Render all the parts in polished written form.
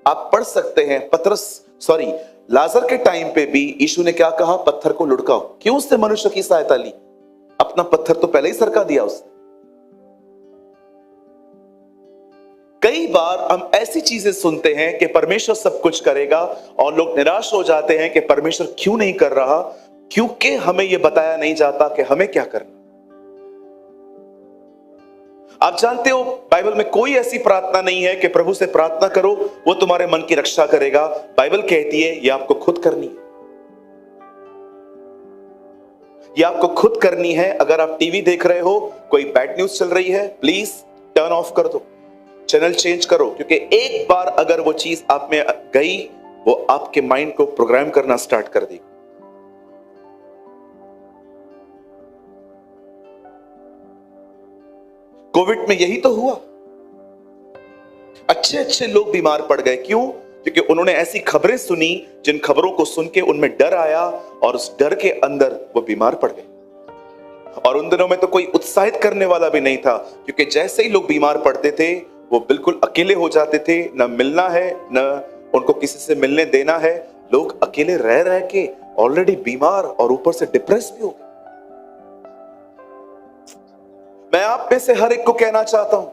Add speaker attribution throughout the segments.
Speaker 1: आप पढ़ सकते हैं, लाजर के टाइम पे भी यीशु ने क्या कहा? पत्थर को लुढ़काओ। क्यों उसने मनुष्य की सहायता ली? अपना पत्थर तो पहले ही सरका दिया उसने। कई बार हम ऐसी चीजें सुनते हैं कि परमेश्वर सब कुछ करेगा और लोग निराश हो जाते हैं कि परमेश्वर क्यों नहीं कर रहा, क्योंकि हमें यह बताया नहीं जाता कि हमें क्या करना। आप जानते हो बाइबल में कोई ऐसी प्रार्थना नहीं है कि प्रभु से प्रार्थना करो वो तुम्हारे मन की रक्षा करेगा। बाइबल कहती है ये आपको खुद करनी है, ये आपको खुद करनी है। अगर आप टीवी देख रहे हो, कोई बैड न्यूज चल रही है, प्लीज टर्न ऑफ कर दो, चैनल चेंज करो, क्योंकि एक बार अगर वो चीज आप में गई, वो आपके माइंड को प्रोग्राम करना स्टार्ट कर देगी। कोविड में यही तो हुआ, अच्छे अच्छे लोग बीमार पड़ गए। क्यों? क्योंकि उन्होंने ऐसी खबरें सुनी जिन खबरों को सुन के उनमें डर आया और उस डर के अंदर वो बीमार पड़ गए। और उन दिनों में तो कोई उत्साहित करने वाला भी नहीं था, क्योंकि जैसे ही लोग बीमार पड़ते थे वो बिल्कुल अकेले हो जाते थे। न मिलना है, न उनको किसी से मिलने देना है। लोग अकेले रह रह के ऑलरेडी बीमार और ऊपर से डिप्रेस भी हो गए। मैं आप में से हर एक को कहना चाहता हूं,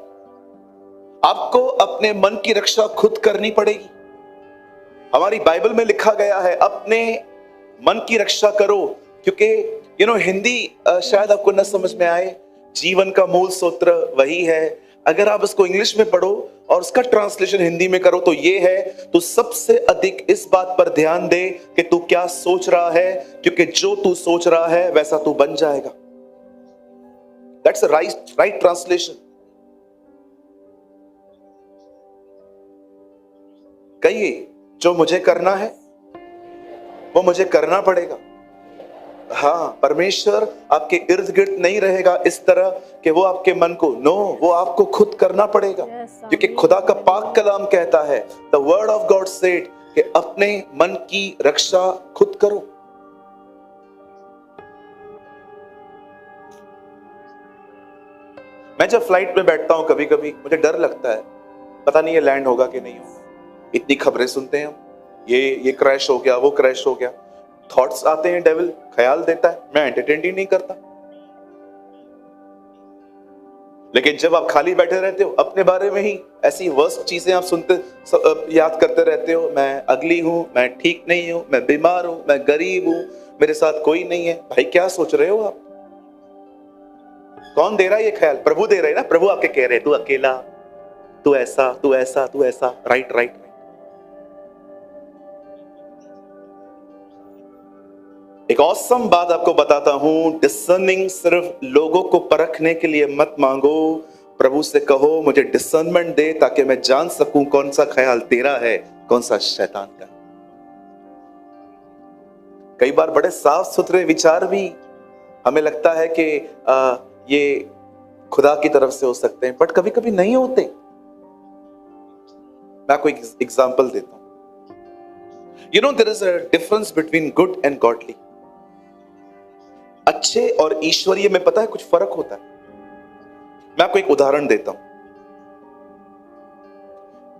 Speaker 1: आपको अपने मन की रक्षा खुद करनी पड़ेगी। हमारी बाइबल में लिखा गया है अपने मन की रक्षा करो, क्योंकि हिंदी शायद आपको न समझ में आए। जीवन का मूल सूत्र वही है। अगर आप इसको इंग्लिश में पढ़ो और उसका ट्रांसलेशन हिंदी में करो तो ये है, तू सबसे अधिक इस बात पर ध्यान दे कि तू क्या सोच रहा है, क्योंकि जो तू सोच रहा है वैसा तू बन जाएगा। That's a right translation. कहिए, जो मुझे करना है वो मुझे करना पड़ेगा। हाँ, परमेश्वर आपके इर्द गिर्द नहीं रहेगा इस तरह कि वो आपके मन को, वो आपको खुद करना पड़ेगा। क्योंकि खुदा का पाक कलाम कहता है, the word of God said, कि अपने मन की रक्षा खुद करो। मैं जब फ्लाइट में बैठता हूं कभी कभी मुझे डर लगता है, पता नहीं ये लैंड होगा कि नहीं होगा। इतनी खबरें सुनते हैं हम, ये क्रैश हो गया, वो क्रैश हो गया। थॉट्स आते हैं, डेविल ख्याल देता है, मैं एंटरटेन ही नहीं करता। लेकिन जब आप खाली बैठे रहते हो, अपने बारे में ही ऐसी वर्स्ट चीजें आप सुनते, याद करते रहते हो, मैं अगली हूं, मैं ठीक नहीं हूं, मैं बीमार हूं, मैं गरीब हूं, मेरे साथ कोई नहीं है। भाई क्या सोच रहे हो आप? कौन दे रहा है ये ख्याल? प्रभु दे रहे हैं ना। प्रभु आपके कह रहे हैं, तू अकेला, तू ऐसा, तू ऐसा, तू ऐसा। राइट। एक ऑसम बात आपको बताता हूं, डिसर्निंग सिर्फ लोगों को परखने के लिए मत मांगो। प्रभु से कहो, मुझे डिसर्नमेंट दे ताकि मैं जान सकूं कौन सा ख्याल तेरा है, कौन सा शैतान का। कई बार बड़े साफ सुथरे विचार भी हमें लगता है कि ये खुदा की तरफ से हो सकते हैं, बट कभी कभी नहीं होते। मैं आपको एक एग्जांपल देता हूं। There is a difference between good and godly. अच्छे और ईश्वरीय में पता है कुछ फर्क होता है। मैं आपको एक उदाहरण देता हूं।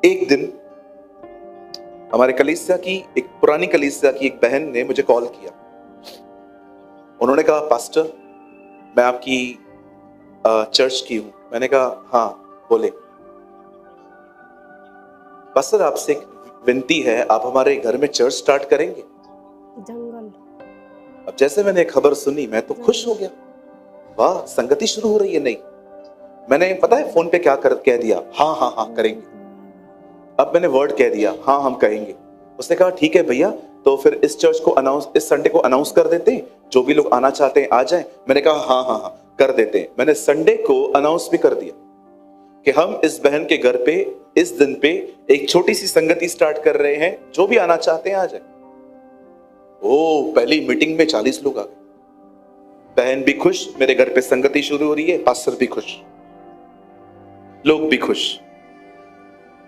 Speaker 1: एक दिन हमारे कलीसिया की, एक पुरानी कलीसिया की एक बहन ने मुझे कॉल किया। उन्होंने कहा, पास्टर मैं आपकी चर्च की हूं। मैंने कहा हाँ बोले। पास्टर आपसे एक विनती है, आप हमारे घर में चर्च स्टार्ट करेंगे?
Speaker 2: जंगल।
Speaker 1: अब जैसे मैंने खबर सुनी मैं तो खुश हो गया, वाह संगति शुरू हो रही है। नहीं, मैंने पता है फोन पे क्या कह दिया, हाँ करेंगे। अब मैंने वर्ड कह दिया, हाँ हम कहेंगे। उसने कहा ठीक है भैया, तो फिर इस चर्च को इस संडे को अनाउंस कर देते हैं, जो भी लोग आना चाहते हैं आ जाएं। मैंने कहा हाँ कर देते हैं। मैंने संडे को अनाउंस भी कर दिया कि हम इस बहन के घर पे इस दिन पे एक छोटी सी संगति स्टार्ट कर रहे हैं, जो भी आना चाहते हैं आ जाए। पहली मीटिंग में 40 लोग आ गए। बहन भी खुश, मेरे घर पे संगति शुरू हो रही है, पास्टर भी खुश, लोग भी खुश।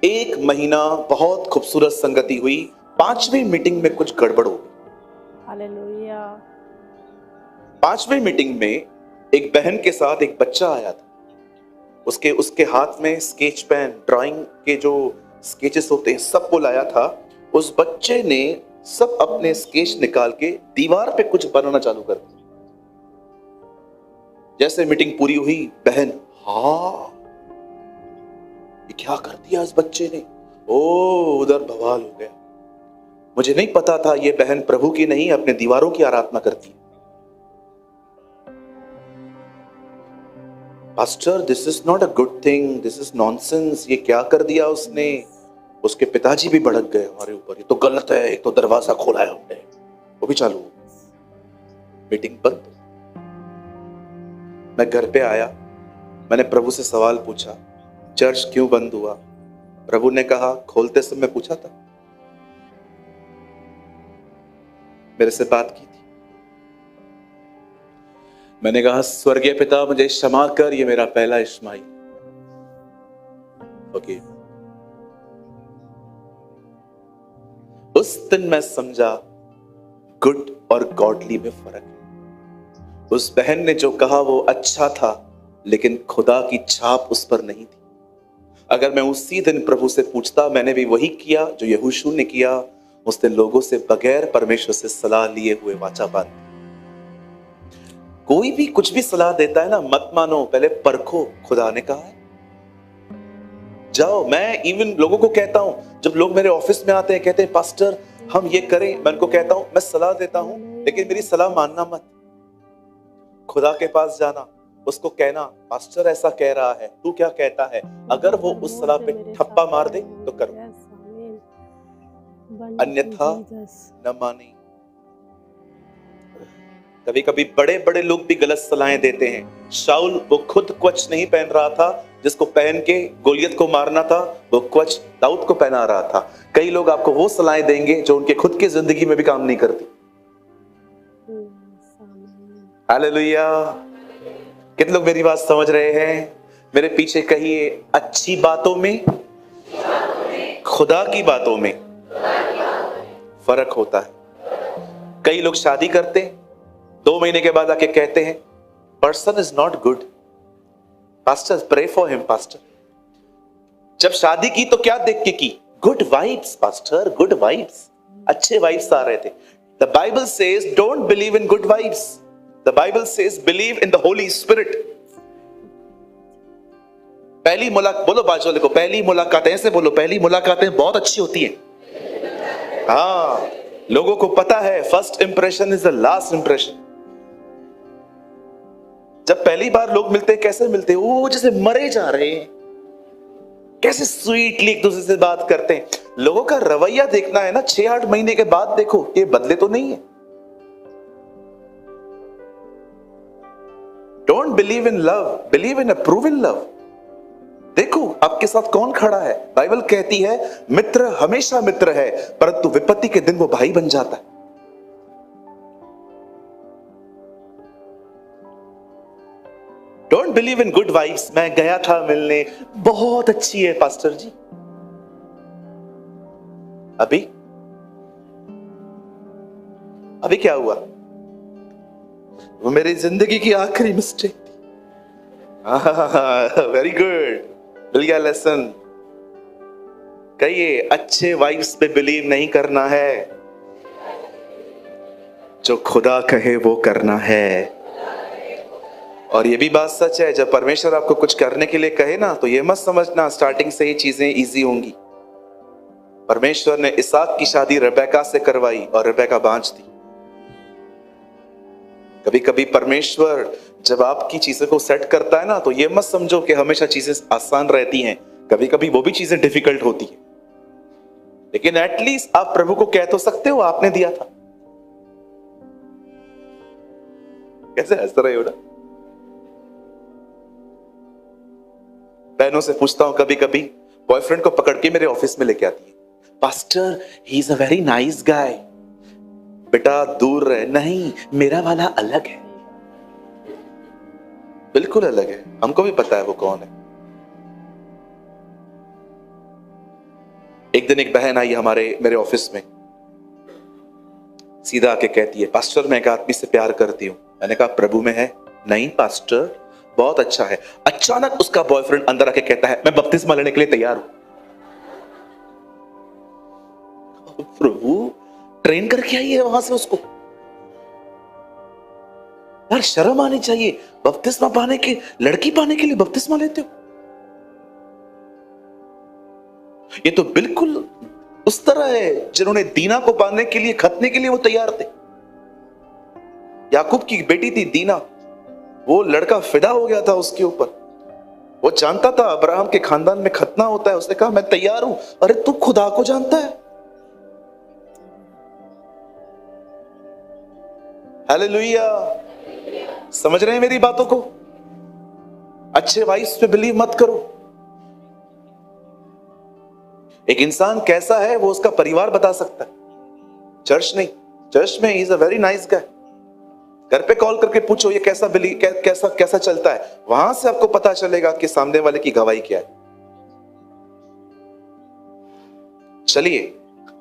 Speaker 1: एक महीना बहुत खूबसूरत संगति हुई। 5वीं मीटिंग में कुछ गड़बड़ हो गई।
Speaker 2: हालेलुया।
Speaker 1: 5वीं मीटिंग में एक बहन के साथ एक बच्चा आया था। उसके हाथ में स्केच पेन, ड्राइंग के जो स्केचेस होते हैं, सबको लाया था। उस बच्चे ने सब अपने स्केच निकाल के दीवार पे कुछ बनाना चालू कर दिया। जैसे मीटिंग पूरी हुई, बहन, हाँ ये क्या कर दिया इस बच्चे ने, ओ उधर बवाल हो गया। मुझे नहीं पता था ये बहन प्रभु की नहीं, अपने दीवारों की आराधना करती है। Pastor, this is not a good thing, this is nonsense, ये क्या कर दिया उसने। उसके पिताजी भी भड़क गए हमारे ऊपर, ये तो गलत है, एक तो दरवाजा खोला है हमने, वो भी चालू हो। मीटिंग बंद। मैं घर पे आया, मैंने प्रभु से सवाल पूछा, चर्च क्यों बंद हुआ। प्रभु ने कहा, खोलते समय पूछा था, मेरे से बात की थी। मैंने कहा, स्वर्गीय पिता मुझे क्षमा कर, ये मेरा पहला इश्माइल। ओके। उस दिन मैं समझा गुड और गॉडली में फर्क है। उस बहन ने जो कहा वो अच्छा था, लेकिन खुदा की छाप उस पर नहीं थी। अगर मैं उसी दिन प्रभु से पूछता, मैंने भी वही किया जो यहोशू ने किया, उस दिन लोगों से बगैर परमेश्वर से सलाह लिए हुए वाचा बांधी। कोई भी कुछ भी सलाह देता है ना, मत मानो, पहले परखो, खुदा ने कहा है। जाओ, मैं इवन लोगों को कहता हूं, जब लोग मेरे ऑफिस में आते हैं, कहते हैं पास्टर हम ये करें, मैं उनको कहता हूं, मैं सलाह देता हूं, लेकिन मेरी सलाह मानना मत। खुदा के पास जाना, उसको कहना, पास्टर ऐसा कह रहा है, तू क्या कहता है। अगर वो उस सलाह पे ठप्पा मार दे तो करो, अन्यथा न माने। कभी कभी बड़े बड़े लोग भी गलत सलाहें देते हैं। शाऊल, वो खुद कवच नहीं पहन रहा था, जिसको पहन के गोलियत को मारना था, वो कवच दाऊद को पहना रहा था। कई लोग आपको वो सलाहें देंगे जो उनके खुद की जिंदगी में भी काम नहीं करती। हालेलुया। कितने लोग मेरी बात समझ रहे हैं? मेरे पीछे कहिए, अच्छी बातों में, खुदा की बातों में फर्क होता है। कई लोग शादी करते, 2 महीने के बाद आके कहते हैं, person is not good, pastor pray for him. Pastor, जब शादी की तो क्या देख के की? Good vibes pastor, good vibes, अच्छे वाइब्स आ रहे थे। The Bible says don't believe in good vibes, the Bible says believe in the Holy Spirit. पहली मुलाकात, बोलो बाजू वाले को, पहली मुलाकातें, ऐसे बोलो, पहली मुलाकातें बहुत अच्छी होती हैं। हाँ, लोगों को पता है first impression is the last impression. जब पहली बार लोग मिलते हैं, कैसे मिलते हैं? वो जैसे मरे जा रहे हैं, कैसे स्वीटली एक दूसरे से बात करते हैं। लोगों का रवैया देखना है ना, 6-8 महीने के बाद देखो, ये बदले तो नहीं है। Don't believe in love, believe in approval love. देखो आपके साथ कौन खड़ा है। बाइबल कहती है मित्र हमेशा मित्र है, परंतु विपत्ति के दिन वो भाई बन जाता है। Don't believe in good vibes. मैं गया था मिलने, बहुत अच्छी है पास्टर जी। अभी क्या हुआ? वो मेरी जिंदगी की आखिरी मिस्टेक थी। वेरी गुड, मिल गया लेसन। कहिए, अच्छे वाइब्स पे बिलीव नहीं करना है, जो खुदा कहे वो करना है। और ये भी बात सच है, जब परमेश्वर आपको कुछ करने के लिए कहे ना, तो ये मत समझना स्टार्टिंग से ही चीजें इजी होंगी। परमेश्वर ने इसहाक की शादी रेबेका से करवाई और रेबेका बांझ थी। कभी कभी परमेश्वर जब आपकी चीजों को सेट करता है ना, तो ये मत समझो कि हमेशा चीजें आसान रहती हैं। कभी कभी वो भी चीजें डिफिकल्ट होती है, लेकिन एटलीस्ट आप प्रभु को कह तो सकते हो, आपने दिया था। कैसे हंस रहे हो ना? बहनों से पूछता हूं, कभी कभी बॉयफ्रेंड को पकड़ के मेरे ऑफिस में लेके आती है, pastor he is a very nice guy. बेटा दूर रहे, नहीं मेरा वाला अलग है, बिल्कुल अलग है, हमको भी पता है वो कौन है। एक दिन एक बहन आई मेरे ऑफिस में, सीधा आके कहती है, पास्टर मैं एक आदमी से प्यार करती हूं। मैंने कहा प्रभु में है? नहीं पास्टर, बहुत अच्छा है। अचानक उसका बॉयफ्रेंड अंदर आके कहता है, मैं बपतिस्मा लेने के लिए तैयार हूं। प्रभु ट्रेन करके आई है वहां से उसको। यार शर्म आनी चाहिए। बपतिस्मा पाने के, लड़की पाने के लिए बपतिस्मा लेते हो? ये तो बिल्कुल उस तरह है जिन्होंने दीना को पाने के लिए, खतने के लिए वो तैयार थे। याकूब की बेटी थी दीना, वो लड़का फिदा हो गया था उसके ऊपर। वो जानता था अब्राहम के खानदान में खतना होता है। उसने कहा मैं तैयार हूं। अरे तू खुदा को जानता है। हालेलुया। समझ रहे हैं मेरी बातों को? अच्छे वाइस पे बिलीव मत करो। एक इंसान कैसा है वो उसका परिवार बता सकता है, चर्च नहीं। चर्च में he is a very nice guy. घर पे कॉल करके पूछो ये कैसा बिलीव, कैसा चलता है, वहां से आपको पता चलेगा कि सामने वाले की गवाही क्या है। चलिए,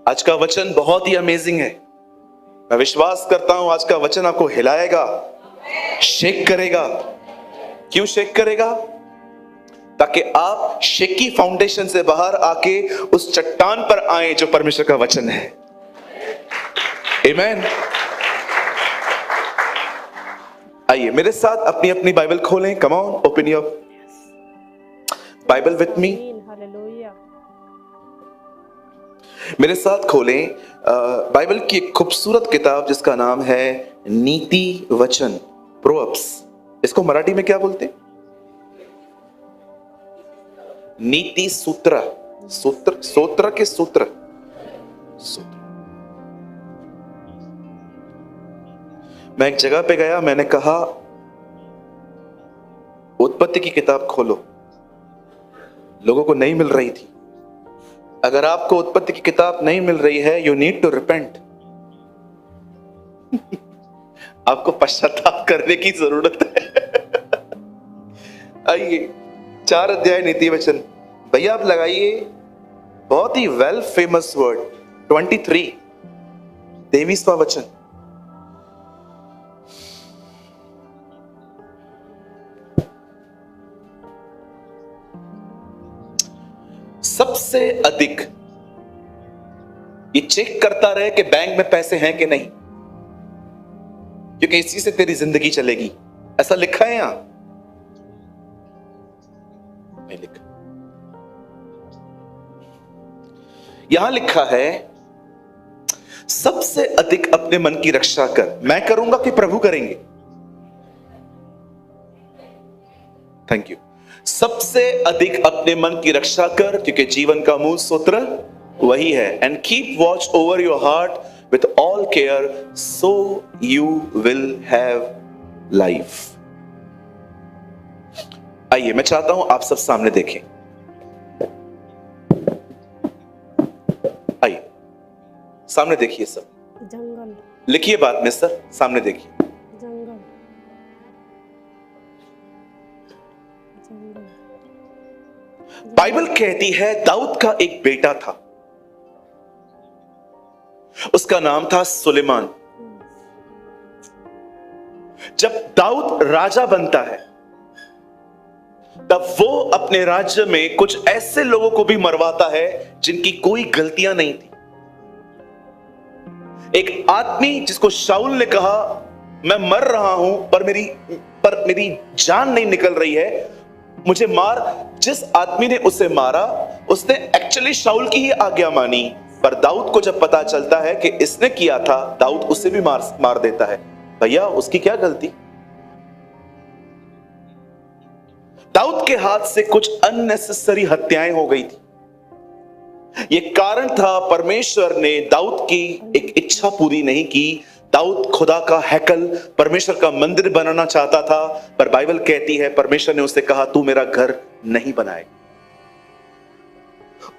Speaker 1: आज का वचन बहुत ही अमेजिंग है। मैं विश्वास करता हूं आज का वचन आपको हिलाएगा, शेक करेगा। क्यों शेक करेगा? ताकि आप शेकी फाउंडेशन से बाहर आके उस चट्टान पर आए जो परमेश्वर का वचन है। आमीन। आइए मेरे साथ अपनी अपनी बाइबल खोलें। Come on, open your Bible with me.
Speaker 2: Hallelujah.
Speaker 1: मेरे साथ खोलें बाइबल की एक खूबसूरत किताब जिसका नाम है नीति वचन, प्रोवर्ब्स। इसको मराठी में क्या बोलते हैं? नीति सूत्र। सूत्र, सूत्र के सूत्र, सूत्र। मैं एक जगह पे गया, मैंने कहा उत्पत्ति की किताब खोलो। लोगों को नहीं मिल रही थी। अगर आपको उत्पत्ति की किताब नहीं मिल रही है, यू नीड टू रिपेंट। आपको पश्चाताप करने की जरूरत है। आइए 4 अध्याय नीति वचन। भैया आप लगाइए, बहुत ही वेल फेमस वर्ड 23, 23वां वचन। सबसे अधिक, ये चेक करता रहे कि बैंक में पैसे हैं कि नहीं, क्योंकि इसी से तेरी जिंदगी चलेगी। ऐसा लिखा है यहां? नहीं लिखा। यहां लिखा है सबसे अधिक अपने मन की रक्षा कर। मैं करूंगा कि प्रभु करेंगे? Thank you. सबसे अधिक अपने मन की रक्षा कर, क्योंकि जीवन का मूल सूत्र वही है। And keep watch over your heart with all care, so you will have life. आइए मैं चाहता हूं आप सब सामने देखें। आइए सामने देखिए सब।
Speaker 2: जंगल,
Speaker 1: लिखिए बात में सर, सामने देखिए।
Speaker 2: जंगल, जंगल।
Speaker 1: बाइबल कहती है दाऊद का एक बेटा था, उसका नाम था सुलेमान। जब दाऊद राजा बनता है तब वो अपने राज्य में कुछ ऐसे लोगों को भी मरवाता है जिनकी कोई गलतियां नहीं थी। एक आदमी जिसको शाऊल ने कहा मैं मर रहा हूं पर मेरी जान नहीं निकल रही है, मुझे मार। जिस आदमी ने उसे मारा उसने एक्चुअली शाऊल की ही आज्ञा मानी, पर दाऊद को जब पता चलता है कि इसने किया था, दाऊद उसे भी मार देता है। भैया उसकी क्या गलती? दाऊद के हाथ से कुछ अननेसेसरी हत्याएं हो गई थी। यह कारण था परमेश्वर ने दाऊद की एक इच्छा पूरी नहीं की। दाऊद खुदा का हैकल, परमेश्वर का मंदिर बनाना चाहता था, पर बाइबल कहती है परमेश्वर ने उससे कहा तू मेरा घर नहीं बनाएगा।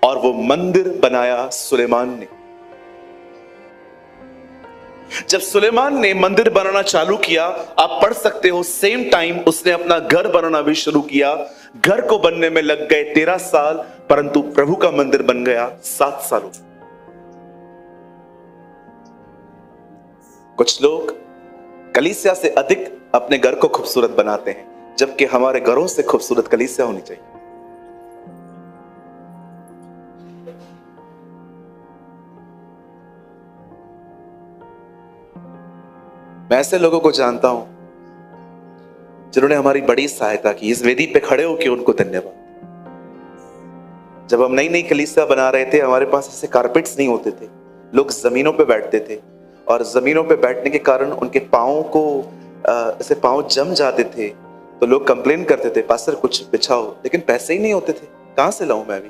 Speaker 1: और वो मंदिर बनाया सुलेमान ने। जब सुलेमान ने मंदिर बनाना चालू किया, आप पढ़ सकते हो, सेम टाइम उसने अपना घर बनाना भी शुरू किया। घर को बनने में लग गए 13 साल, परंतु प्रभु का मंदिर बन गया 7 सालों। कुछ लोग कलीसिया से अधिक अपने घर को खूबसूरत बनाते हैं, जबकि हमारे घरों से खूबसूरत कलीसिया होनी चाहिए। मैं ऐसे लोगों को जानता हूं जिन्होंने हमारी बड़ी सहायता की। इस वेदी पे खड़े होकर उनको धन्यवाद। जब हम नई नई कलीसिया बना रहे थे, हमारे पास ऐसे कारपेट्स नहीं होते थे, लोग जमीनों पे बैठते थे और जमीनों पे बैठने के कारण उनके पाँव को ऐसे पाँव जम जाते थे, तो लोग कंप्लेन करते थे, पास्टर कुछ बिछाओ, लेकिन पैसे ही नहीं होते थे, कहां से लाऊं मैं भी।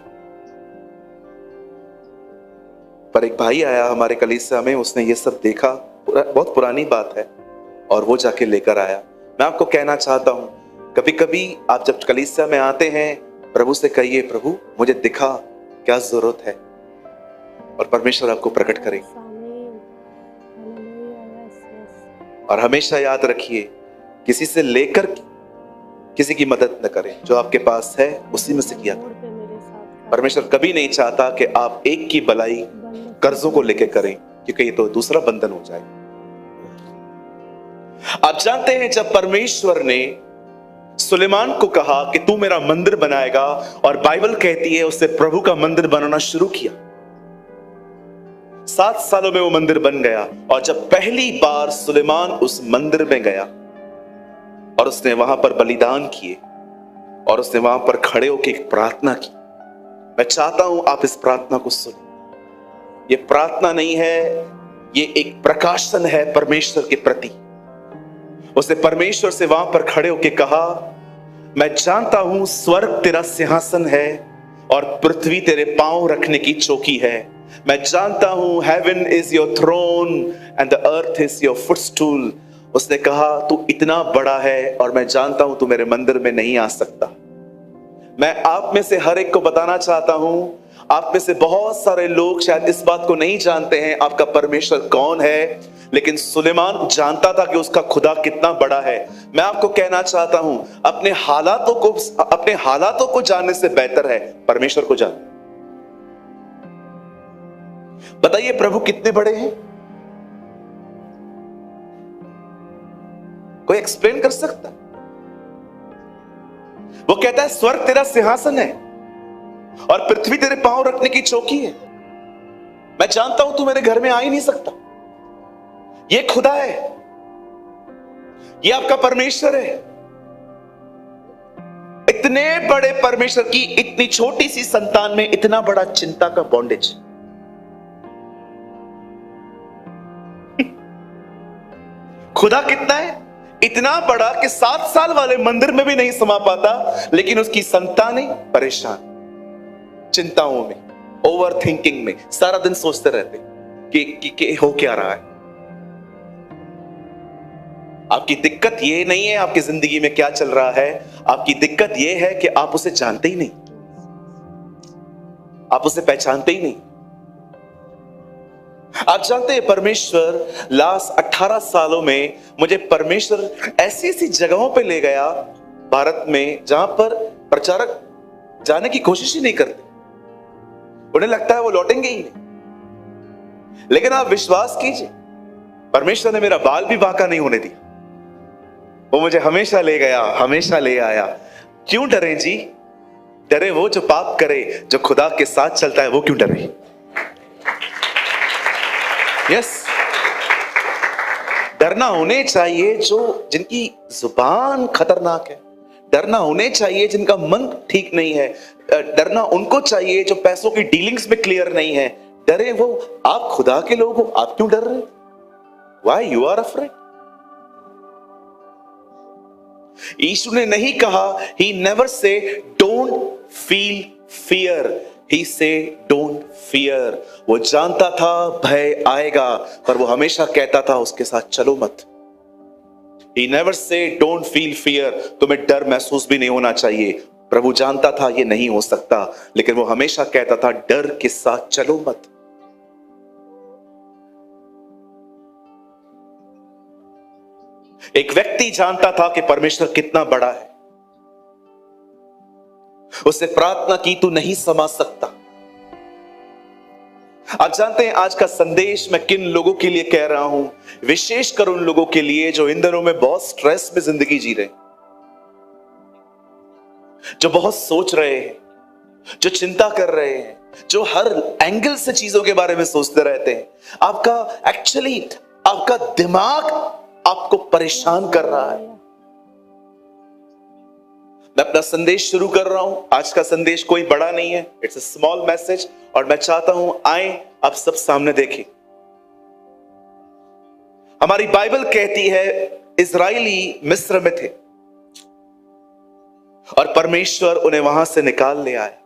Speaker 1: पर एक भाई आया हमारे कलीसिया में, उसने ये सब देखा, बहुत पुरानी बात है, और वो जाके लेकर आया। मैं आपको कहना चाहता हूं, कभी कभी आप जब कलीसिया में आते हैं, प्रभु से कहिए, प्रभु मुझे दिखा क्या जरूरत है, और परमेश्वर आपको प्रकट करेगा। और हमेशा याद रखिए, किसी से लेकर किसी की मदद न करें, जो आपके पास है उसी में से किया करें। परमेश्वर कभी नहीं चाहता कि आप एक की भलाई कर्जों को लेकर करें, क्योंकि ये तो दूसरा बंधन हो जाए। आप जानते हैं, जब परमेश्वर ने सुलेमान को कहा कि तू मेरा मंदिर बनाएगा, और बाइबल कहती है उससे प्रभु का मंदिर बनाना शुरू किया, 7 सालों में वो मंदिर बन गया। और जब पहली बार सुलेमान उस मंदिर में गया और उसने वहां पर बलिदान किए और उसने वहां पर खड़े होकर एक प्रार्थना की, मैं चाहता हूं आप इस प्रार्थना को सुनें। ये प्रार्थना नहीं है, ये एक प्रकाशन है परमेश्वर के प्रति। उसने परमेश्वर से वहां पर खड़े होकर कहा, मैं जानता हूं स्वर्ग तेरा सिंहासन है और पृथ्वी तेरे पांव रखने की चौकी है। मैं जानता हूं heaven is your throne and the earth is your footstool. उसने कहा, तू इतना बड़ा है और मैं जानता हूं तू मेरे मंदिर में नहीं आ सकता। मैं आप में से हर एक को बताना चाहता हूं, आप में से बहुत सारे लोग शायद इस बात को नहीं जानते हैं आपका परमेश्वर कौन है, लेकिन सुलेमान जानता था कि उसका खुदा कितना बड़ा है। मैं आपको कहना चाहता हूं, अपने हालातों को जानने से बेहतर है परमेश्वर को जानना। बताइए प्रभु कितने बड़े हैं? कोई एक्सप्लेन कर सकता? वो कहता है स्वर्ग तेरा सिंहासन है और पृथ्वी तेरे पांव रखने की चौकी है। मैं जानता हूं तू मेरे घर में आ ही नहीं सकता। ये खुदा है, ये आपका परमेश्वर है। इतने बड़े परमेश्वर की इतनी छोटी सी संतान में इतना बड़ा चिंता का बॉन्डेज। खुदा कितना है? इतना बड़ा कि 7 साल वाले मंदिर में भी नहीं समा पाता, लेकिन उसकी संतानें परेशान, चिंताओं में, ओवर थिंकिंग में, सारा दिन सोचते रहते कि हो क्या रहा है। आपकी दिक्कत ये नहीं है आपकी जिंदगी में क्या चल रहा है, आपकी दिक्कत ये है कि आप उसे जानते ही नहीं, आप उसे पहचानते ही नहीं। आप जानते हैं, परमेश्वर लास्ट 18 सालों में मुझे परमेश्वर ऐसी ऐसी जगहों पे ले गया भारत में, जहां पर प्रचारक जाने की कोशिश ही नहीं करते, उन्हें लगता है वो लौटेंगे ही नहीं। लेकिन आप विश्वास कीजिए, परमेश्वर ने मेरा बाल भी बांका नहीं होने दिया। वो मुझे हमेशा ले गया, हमेशा ले आया। क्यों डरे जी? डरे वो जो पाप करे, जो खुदा के साथ चलता है, वो क्यों डरे? यस, डरना होने चाहिए जिनकी जुबान खतरनाक है, डरना होने चाहिए जिनका मन ठीक नहीं है, डरना उनको चाहिए जो पैसों की डीलिंग्स में क्लियर नहीं है। डरे वो, आप खुदा के लोग हो, आप क्यों डर रहे? Why you are afraid? यीशु ने नहीं कहा, he never say don't feel fear, he say don't fear। वो जानता था भय आएगा, पर वो हमेशा कहता था उसके साथ चलो मत। He never say don't feel fear, तुम्हें डर महसूस भी नहीं होना चाहिए। प्रभु जानता था ये नहीं हो सकता, लेकिन वो हमेशा कहता था डर के साथ चलो मत। एक व्यक्ति जानता था कि परमेश्वर कितना बड़ा है, उससे प्रार्थना की, तू नहीं समझ सकता। आप जानते हैं आज का संदेश मैं किन लोगों के लिए कह रहा हूं? विशेषकर उन लोगों के लिए जो इन दिनों में बहुत स्ट्रेस में जिंदगी जी रहे हैं, जो बहुत सोच रहे हैं, जो चिंता कर रहे हैं, जो हर एंगल से चीजों के बारे में सोचते रहते हैं। आपका दिमाग आपको परेशान कर रहा है। मैं अपना संदेश शुरू कर रहा हूं। आज का संदेश कोई बड़ा नहीं है, इट्स अ स्मॉल मैसेज, और मैं चाहता हूं आए आप सब सामने देखें। हमारी बाइबल कहती है इजराइली मिस्र में थे और परमेश्वर उन्हें वहां से निकाल ले आया।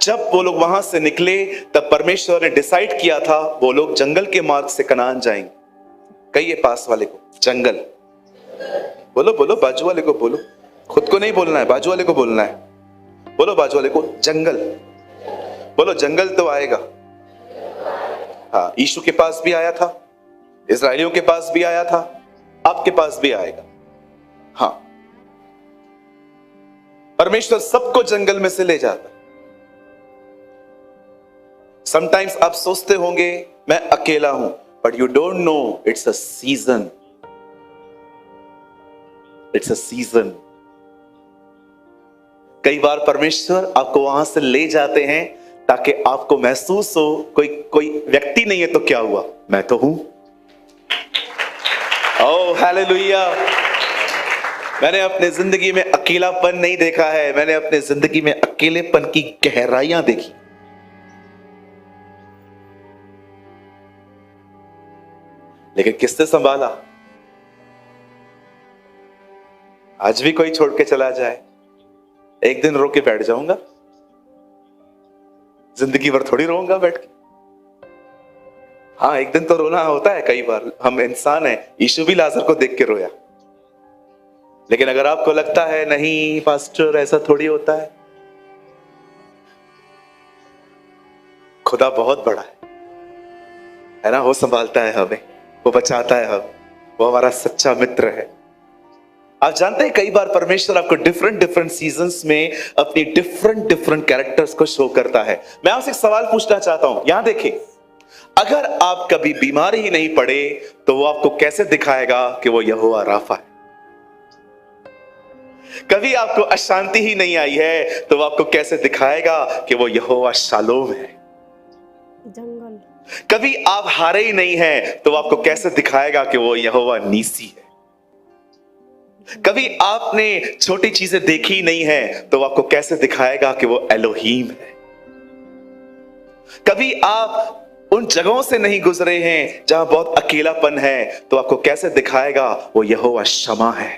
Speaker 1: जब वो लोग वहां से निकले तब परमेश्वर ने डिसाइड किया था वो लोग जंगल के मार्ग से कनान जाएंगे। कहिए पास वाले को जंगल। बोलो बोलो, बाजू वाले को बोलो, खुद को नहीं बोलना है, बाजू वाले को बोलना है। बोलो बाजू वाले को जंगल। बोलो जंगल तो आएगा। हाँ, यीशु के पास भी आया था, इजराइलियों के पास भी आया था, आपके पास भी आएगा। हाँ, परमेश्वर सबको जंगल में से ले जाता। समटाइम्स आप सोचते होंगे मैं अकेला हूं, but you don't know it's a season. It's a season. कई बार परमेश्वर आपको वहां से ले जाते हैं ताकि आपको महसूस हो कोई व्यक्ति नहीं है तो क्या हुआ, मैं तो हूं। Oh hallelujah. मैंने अपने जिंदगी में अकेलापन नहीं देखा है, मैंने अपने जिंदगी में अकेलेपन की गहराइयां देखी। लेकिन किसने संभाला? आज भी कोई छोड़ के चला जाए, एक दिन रो के बैठ जाऊंगा, जिंदगी भर थोड़ी रोऊंगा बैठ के। हाँ, एक दिन तो रोना होता है, कई बार हम इंसान हैं, यीशु भी लाजर को देख के रोया। लेकिन अगर आपको लगता है नहीं पास्टर ऐसा थोड़ी होता खुदा बहुत बड़ा है ना, वो संभालता है हमें, वो बचाता है हमें, वो हमारा सच्चा मित्र है। आप जानते हैं कई बार परमेश्वर आपको डिफरेंट सीजन्स में अपनी डिफरेंट कैरेक्टर्स को शो करता है। मैं आपसे एक सवाल पूछना चाहता हूं, यहां देखें, अगर आप कभी बीमार ही नहीं पड़े तो वो आपको कैसे दिखाएगा कि वो यहोवा राफा है? कभी आपको अशांति ही नहीं आई है तो वो आपको कैसे दिखाएगा कि वो यहोवा शालोम है?
Speaker 2: जंगल।
Speaker 1: कभी आप हारे ही नहीं हैं तो वो आपको कैसे दिखाएगा कि वो यहोवा नीसी है? कभी आपने छोटी चीजें देखी नहीं है तो वो आपको कैसे दिखाएगा कि वो एलोहीम है? कभी आप उन जगहों से नहीं गुजरे हैं जहां बहुत अकेलापन है तो आपको कैसे दिखाएगा वो यहोवा शमा है?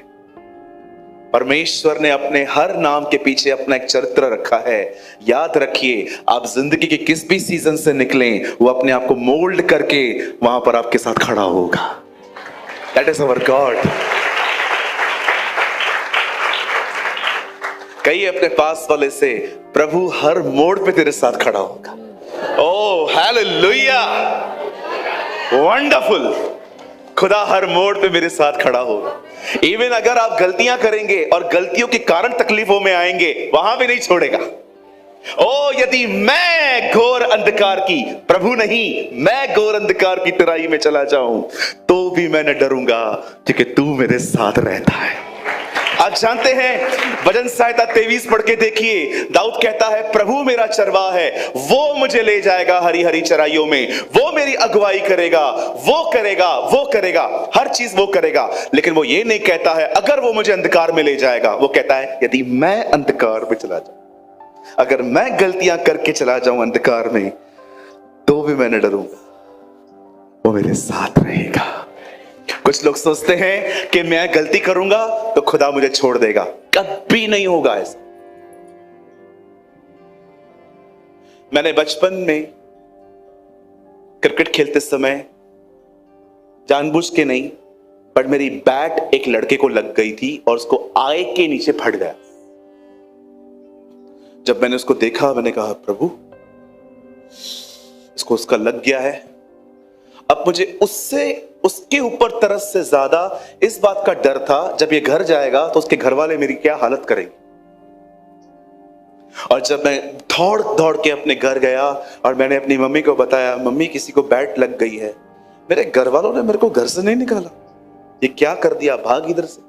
Speaker 1: परमेश्वर ने अपने हर नाम के पीछे अपना एक चरित्र रखा है। याद रखिए, आप जिंदगी के किस भी सीजन से निकलें, वो अपने आप को मोल्ड करके वहां पर आपके साथ खड़ा होगा। That is our God. कहिए अपने पास वाले से, प्रभु हर मोड़ पे तेरे साथ खड़ा होगा। Oh hallelujah, wonderful. खुदा हर मोड़ पे मेरे साथ खड़ा होगा। इवन अगर आप गलतियां करेंगे और गलतियों के कारण तकलीफों में आएंगे, वहां भी नहीं छोड़ेगा। ओ यदि मैं घोर अंधकार की, प्रभु नहीं, मैं घोर अंधकार की तराई में चला जाऊं तो भी मैं न डरूंगा क्योंकि तू मेरे साथ रहता है। आप जानते हैं भजन संहिता 23 पढ़ के देखिए, दाऊद कहता है प्रभु मेरा चरवाहा है, वो मुझे ले जाएगा हरी हरी चराइयों में, वो मेरी अगुवाई करेगा, वो करेगा, वो करेगा, हर चीज वो करेगा। लेकिन वो ये नहीं कहता है अगर वो मुझे अंधकार में ले जाएगा, वो कहता है यदि मैं अंधकार में चला जाऊं, अगर मैं गलतियां करके चला जाऊं अंधकार में, तो भी मैं न डरूंगा, वो मेरे साथ रहेगा। कुछ लोग सोचते हैं कि मैं गलती करूंगा तो खुदा मुझे छोड़ देगा, कभी नहीं होगा ऐसा। मैंने बचपन में क्रिकेट खेलते समय जानबूझ के नहीं, पर मेरी बैट एक लड़के को लग गई थी और उसको आय के नीचे फट गया। जब मैंने उसको देखा, मैंने कहा प्रभु इसको उसका लग गया है। अब मुझे उसके ऊपर तरस से ज्यादा इस बात का डर था जब ये घर जाएगा तो उसके घर वाले मेरी क्या हालत करेंगे। और जब मैं दौड़ दौड़ के अपने घर गया और मैंने अपनी मम्मी को बताया, मम्मी किसी को बैट लग गई है, मेरे घर वालों ने मेरे को घर से नहीं निकाला, ये क्या कर दिया, भाग इधर से।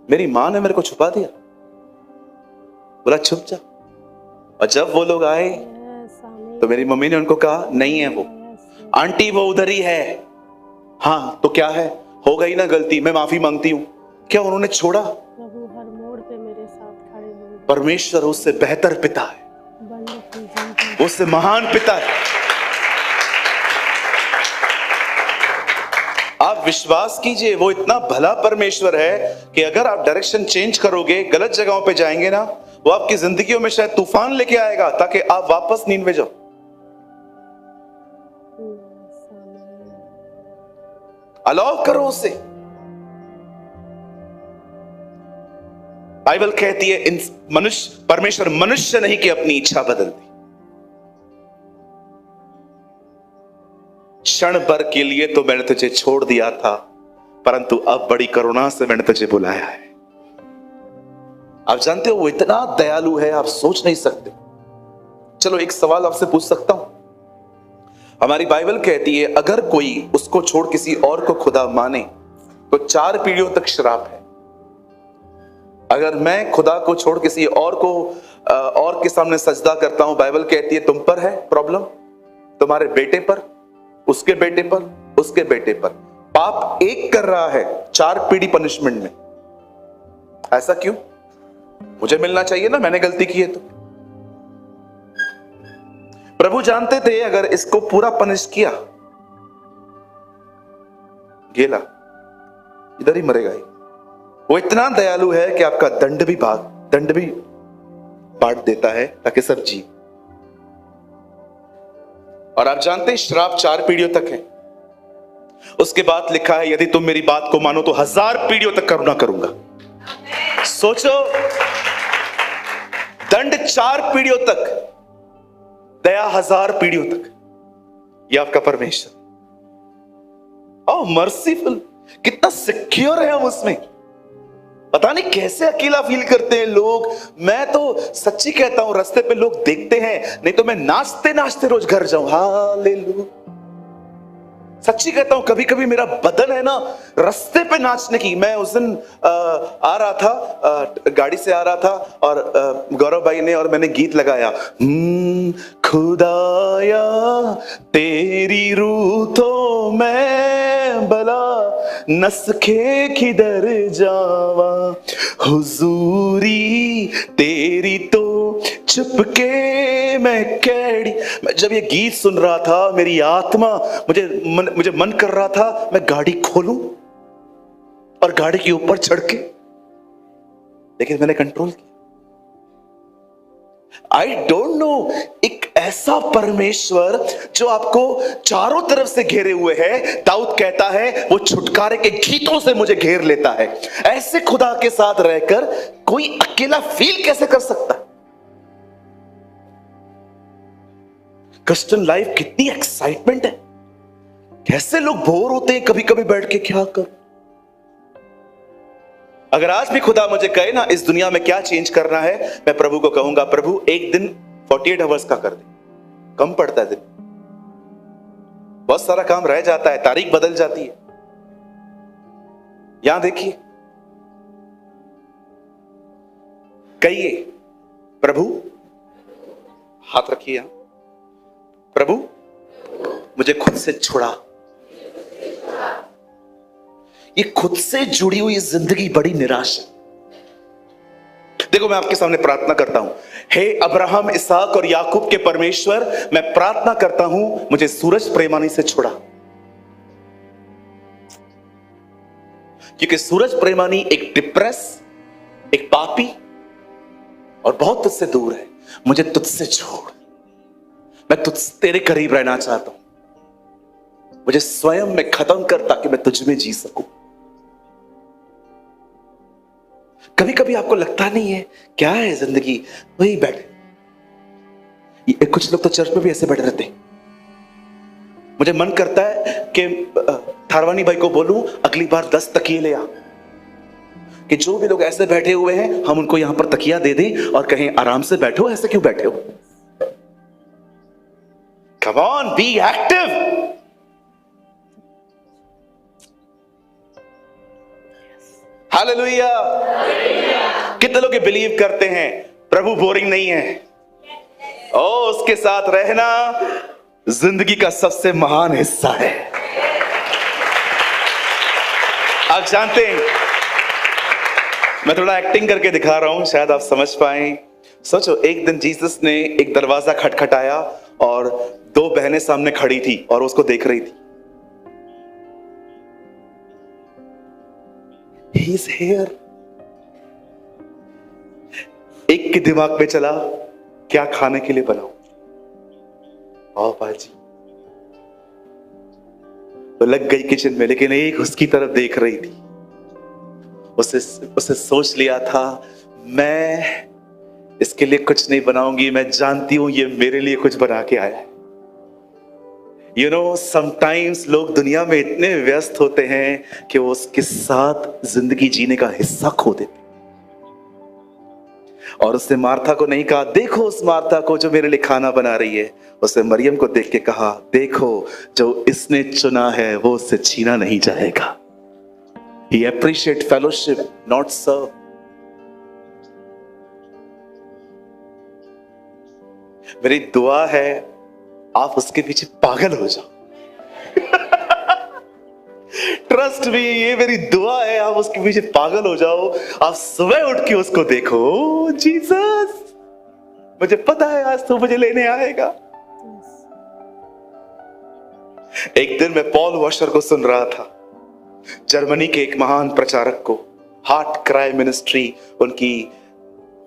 Speaker 1: मेरी मां ने मेरे को छुपा दिया, बोला छुप जा। और जब वो लोग आए तो मेरी मम्मी ने उनको कहा नहीं है वो आंटी, वो उधर ही है, हाँ तो क्या है, हो गई ना गलती, मैं माफी मांगती हूं। क्या उन्होंने छोड़ा?
Speaker 2: प्रभु हर मोड़ पे मेरे साथ खड़े होंगे।
Speaker 1: परमेश्वर उससे बेहतर पिता है,
Speaker 2: बंद कीजिए।
Speaker 1: उससे महान पिता है। आप विश्वास कीजिए, वो इतना भला परमेश्वर है कि अगर आप डायरेक्शन चेंज करोगे, गलत जगहों पे जाएंगे ना, वो आपकी जिंदगियों में शायद तूफान लेके आएगा ताकि आप वापस नींद जाओ। अलाउ करो उसे। बाइबल कहती है मनुष्य, परमेश्वर मनुष्य नहीं कि अपनी इच्छा बदलती। क्षण भर के लिए तो मैंने तुझे छोड़ दिया था, परंतु अब बड़ी करुणा से मैंने तुझे बुलाया है। आप जानते हो वो इतना दयालु है, आप सोच नहीं सकते। चलो एक सवाल आपसे पूछ सकता हूं। हमारी बाइबल कहती है अगर कोई उसको छोड़ किसी और को खुदा माने तो 4 पीढ़ियों तक श्राप है। अगर मैं खुदा को छोड़ किसी और को और के सामने सजदा करता हूं, बाइबल कहती है तुम पर है प्रॉब्लम, तुम्हारे बेटे पर, उसके बेटे पर, उसके बेटे पर। पाप एक कर रहा है, 4 पीढ़ी पनिशमेंट में। ऐसा क्यों? मुझे मिलना चाहिए ना, मैंने गलती की है तो। प्रभु जानते थे अगर इसको पूरा पनिश किया, गेला इधर ही मरेगा ही। वो इतना दयालु है कि आपका दंड भी बांट देता है ताकि सब जी। और आप जानते हैं श्राप 4 पीढ़ियों तक है। उसके बाद लिखा है यदि तुम मेरी बात को मानो तो 1000 पीढ़ियों तक करुणा करूंगा। सोचो, दंड 4 पीढ़ियों तक, दया 1000 पीढ़ियों तक। ये आपका परमेश्वर। ओ मर्सीफुल, कितना सिक्योर है हम उसमें। पता नहीं कैसे अकेला फील करते हैं लोग। मैं तो सच्ची कहता हूं, रास्ते पे लोग देखते हैं, नहीं तो मैं नाचते नाचते रोज घर जाऊं। हालेलुया, सच्ची कहता हूं, कभी कभी मेरा बदन है ना रास्ते पे नाचने की। मैं उस दिन आ रहा था, गाड़ी से आ रहा था और गौरव भाई ने और मैंने गीत लगाया, खुदाया तेरी रूह तो मैं भला नसखे किधर जावा, हुजूरी तेरी तो चुपके मैं कैडी। मैं जब ये गीत सुन रहा था, मेरी आत्मा, मुझे मन कर रहा था मैं गाड़ी खोलूं और गाड़ी के ऊपर चढ़ के, लेकिन मैंने कंट्रोल किया। आई डोंट नो, एक ऐसा परमेश्वर जो आपको चारों तरफ से घेरे हुए है। दाऊद कहता है वो छुटकारे के गीतों से मुझे घेर लेता है। ऐसे खुदा के साथ रहकर कोई अकेला फील कैसे कर सकता है? क्रिश्चियन लाइफ कितनी एक्साइटमेंट है। कैसे लोग बोर होते हैं कभी कभी बैठ के, क्या कर। अगर आज भी खुदा मुझे कहे ना इस दुनिया में क्या चेंज करना है, मैं प्रभु को कहूंगा प्रभु एक दिन 48 आवर्स का कर दे। कम पड़ता है दिन, बहुत सारा काम रह जाता है, तारीख बदल जाती है। यहां देखिए, कहिए प्रभु, हाथ रखिए यहां, प्रभु मुझे खुद से छुड़ा। ये खुद से जुड़ी हुई जिंदगी बड़ी निराश है। देखो मैं आपके सामने प्रार्थना करता हूं, हे अब्राहम, इसहाक और याकूब के परमेश्वर, मैं प्रार्थना करता हूं मुझे सूरज प्रेमानी से छुड़ा। क्योंकि सूरज प्रेमानी एक डिप्रेस, एक पापी और बहुत तुझसे दूर है। मुझे तुझसे छोड़, मैं तेरे करीब रहना चाहता हूं। मुझे स्वयं में खत्म कर ताकि मैं तुझ में जी सकूं। कभी कभी आपको लगता नहीं है क्या है जिंदगी, वही बैठे। कुछ लोग तो चर्च में भी ऐसे बैठे रहते। मुझे मन करता है कि थारवानी भाई को बोलूं अगली बार 10 तकिए ले आ, कि जो भी लोग ऐसे बैठे हुए हैं हम उनको यहां पर तकिया दे दें और कहें आराम से बैठो, ऐसे क्यों बैठे हो। Come on, be active. Hallelujah. कितने लोग बिलीव करते हैं प्रभु बोरिंग नहीं है। ओ उसके साथ रहना जिंदगी का सबसे महान हिस्सा है। आप जानते हैं, मैं थोड़ा एक्टिंग करके दिखा रहा हूं, शायद आप समझ पाए। सोचो, एक दिन जीसस ने एक दरवाजा खटखटाया और दो बहनें सामने खड़ी थी और उसको देख रही थी। He is here। एक के दिमाग में चला, क्या खाने के लिए बनाऊं? पाव भाजी। तो लग गई किचन में, लेकिन एक उसकी तरफ देख रही थी। उसे सोच लिया था, मैं इसके लिए कुछ नहीं बनाऊंगी, मैं जानती हूं ये मेरे लिए कुछ बना के आया है। You know, sometimes लोग दुनिया में इतने व्यस्त होते हैं कि वो उसके साथ जिंदगी जीने का हिस्सा खो देते। और उसने मार्था को नहीं कहा, देखो उस मार्था को जो मेरे लिए खाना बना रही है। उसने मरियम को देख के कहा, देखो जो इसने चुना है वो उससे छीना नहीं जाएगा। He appreciate fellowship, not serve। मेरी दुआ है आप उसके पीछे पागल हो जाओ। ट्रस्ट मी, ये मेरी दुआ है, आप उसके पीछे पागल हो जाओ। आप सुबह उठ के उसको देखो, जीसस मुझे पता है आज तो मुझे लेने आएगा। एक दिन मैं पॉल वॉशर को सुन रहा था, जर्मनी के एक महान प्रचारक को। हार्ट क्राई मिनिस्ट्री उनकी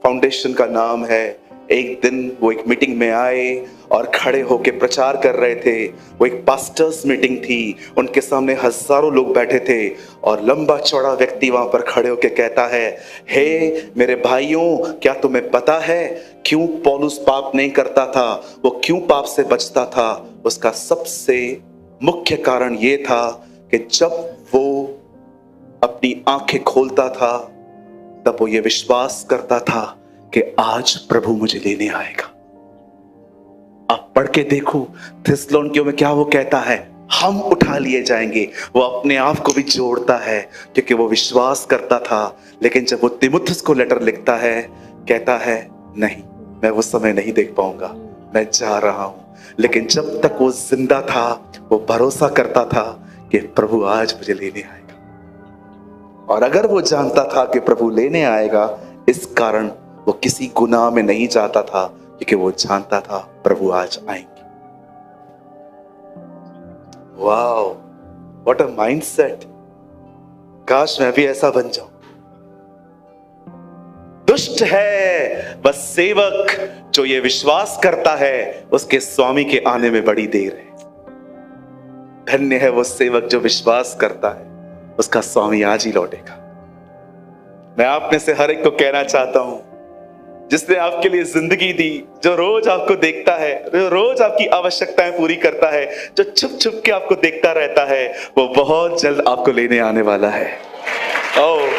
Speaker 1: फाउंडेशन का नाम है। एक दिन वो एक मीटिंग में आए और खड़े होके प्रचार कर रहे थे। वो एक पास्टर्स मीटिंग थी, उनके सामने हजारों लोग बैठे थे और लंबा चौड़ा व्यक्ति वहां पर खड़े होके कहता है, हे मेरे भाइयों, क्या तुम्हें पता है क्यों पौलुस पाप नहीं करता था? वो क्यों पाप से बचता था? उसका सबसे मुख्य कारण ये था कि जब वो अपनी आंखें खोलता था तब वो ये विश्वास करता था कि आज प्रभु मुझे लेने आएगा। आप पढ़ के देखो थिस्सलुनीकियों में क्या वो कहता है, हम उठा लिए जाएंगे। वो अपने आप को भी जोड़ता है क्योंकि वो विश्वास करता था। लेकिन जब वो तीमुथियुस को लेटर लिखता है, कहता है नहीं, मैं वो समय नहीं देख पाऊंगा, मैं जा रहा हूं। लेकिन जब तक वो जिंदा था वो भरोसा करता था कि प्रभु आज मुझे लेने आएगा। और अगर वो जानता था कि प्रभु लेने आएगा, इस कारण वो किसी गुनाह में नहीं जाता था क्योंकि वो जानता था प्रभु आज आएंगे। Wow, what a mindset. काश मैं भी ऐसा बन जाऊं। दुष्ट है बस सेवक जो ये विश्वास करता है उसके स्वामी के आने में बड़ी देर है। धन्य है वो सेवक जो विश्वास करता है उसका स्वामी आज ही लौटेगा। मैं आप में से हर एक को कहना चाहता हूं, जिसने आपके लिए जिंदगी दी, जो रोज आपको देखता है, जो रोज आपकी आवश्यकताएं पूरी करता है, जो छुप छुप के आपको देखता रहता है, वो बहुत जल्द आपको लेने आने वाला है। ओह,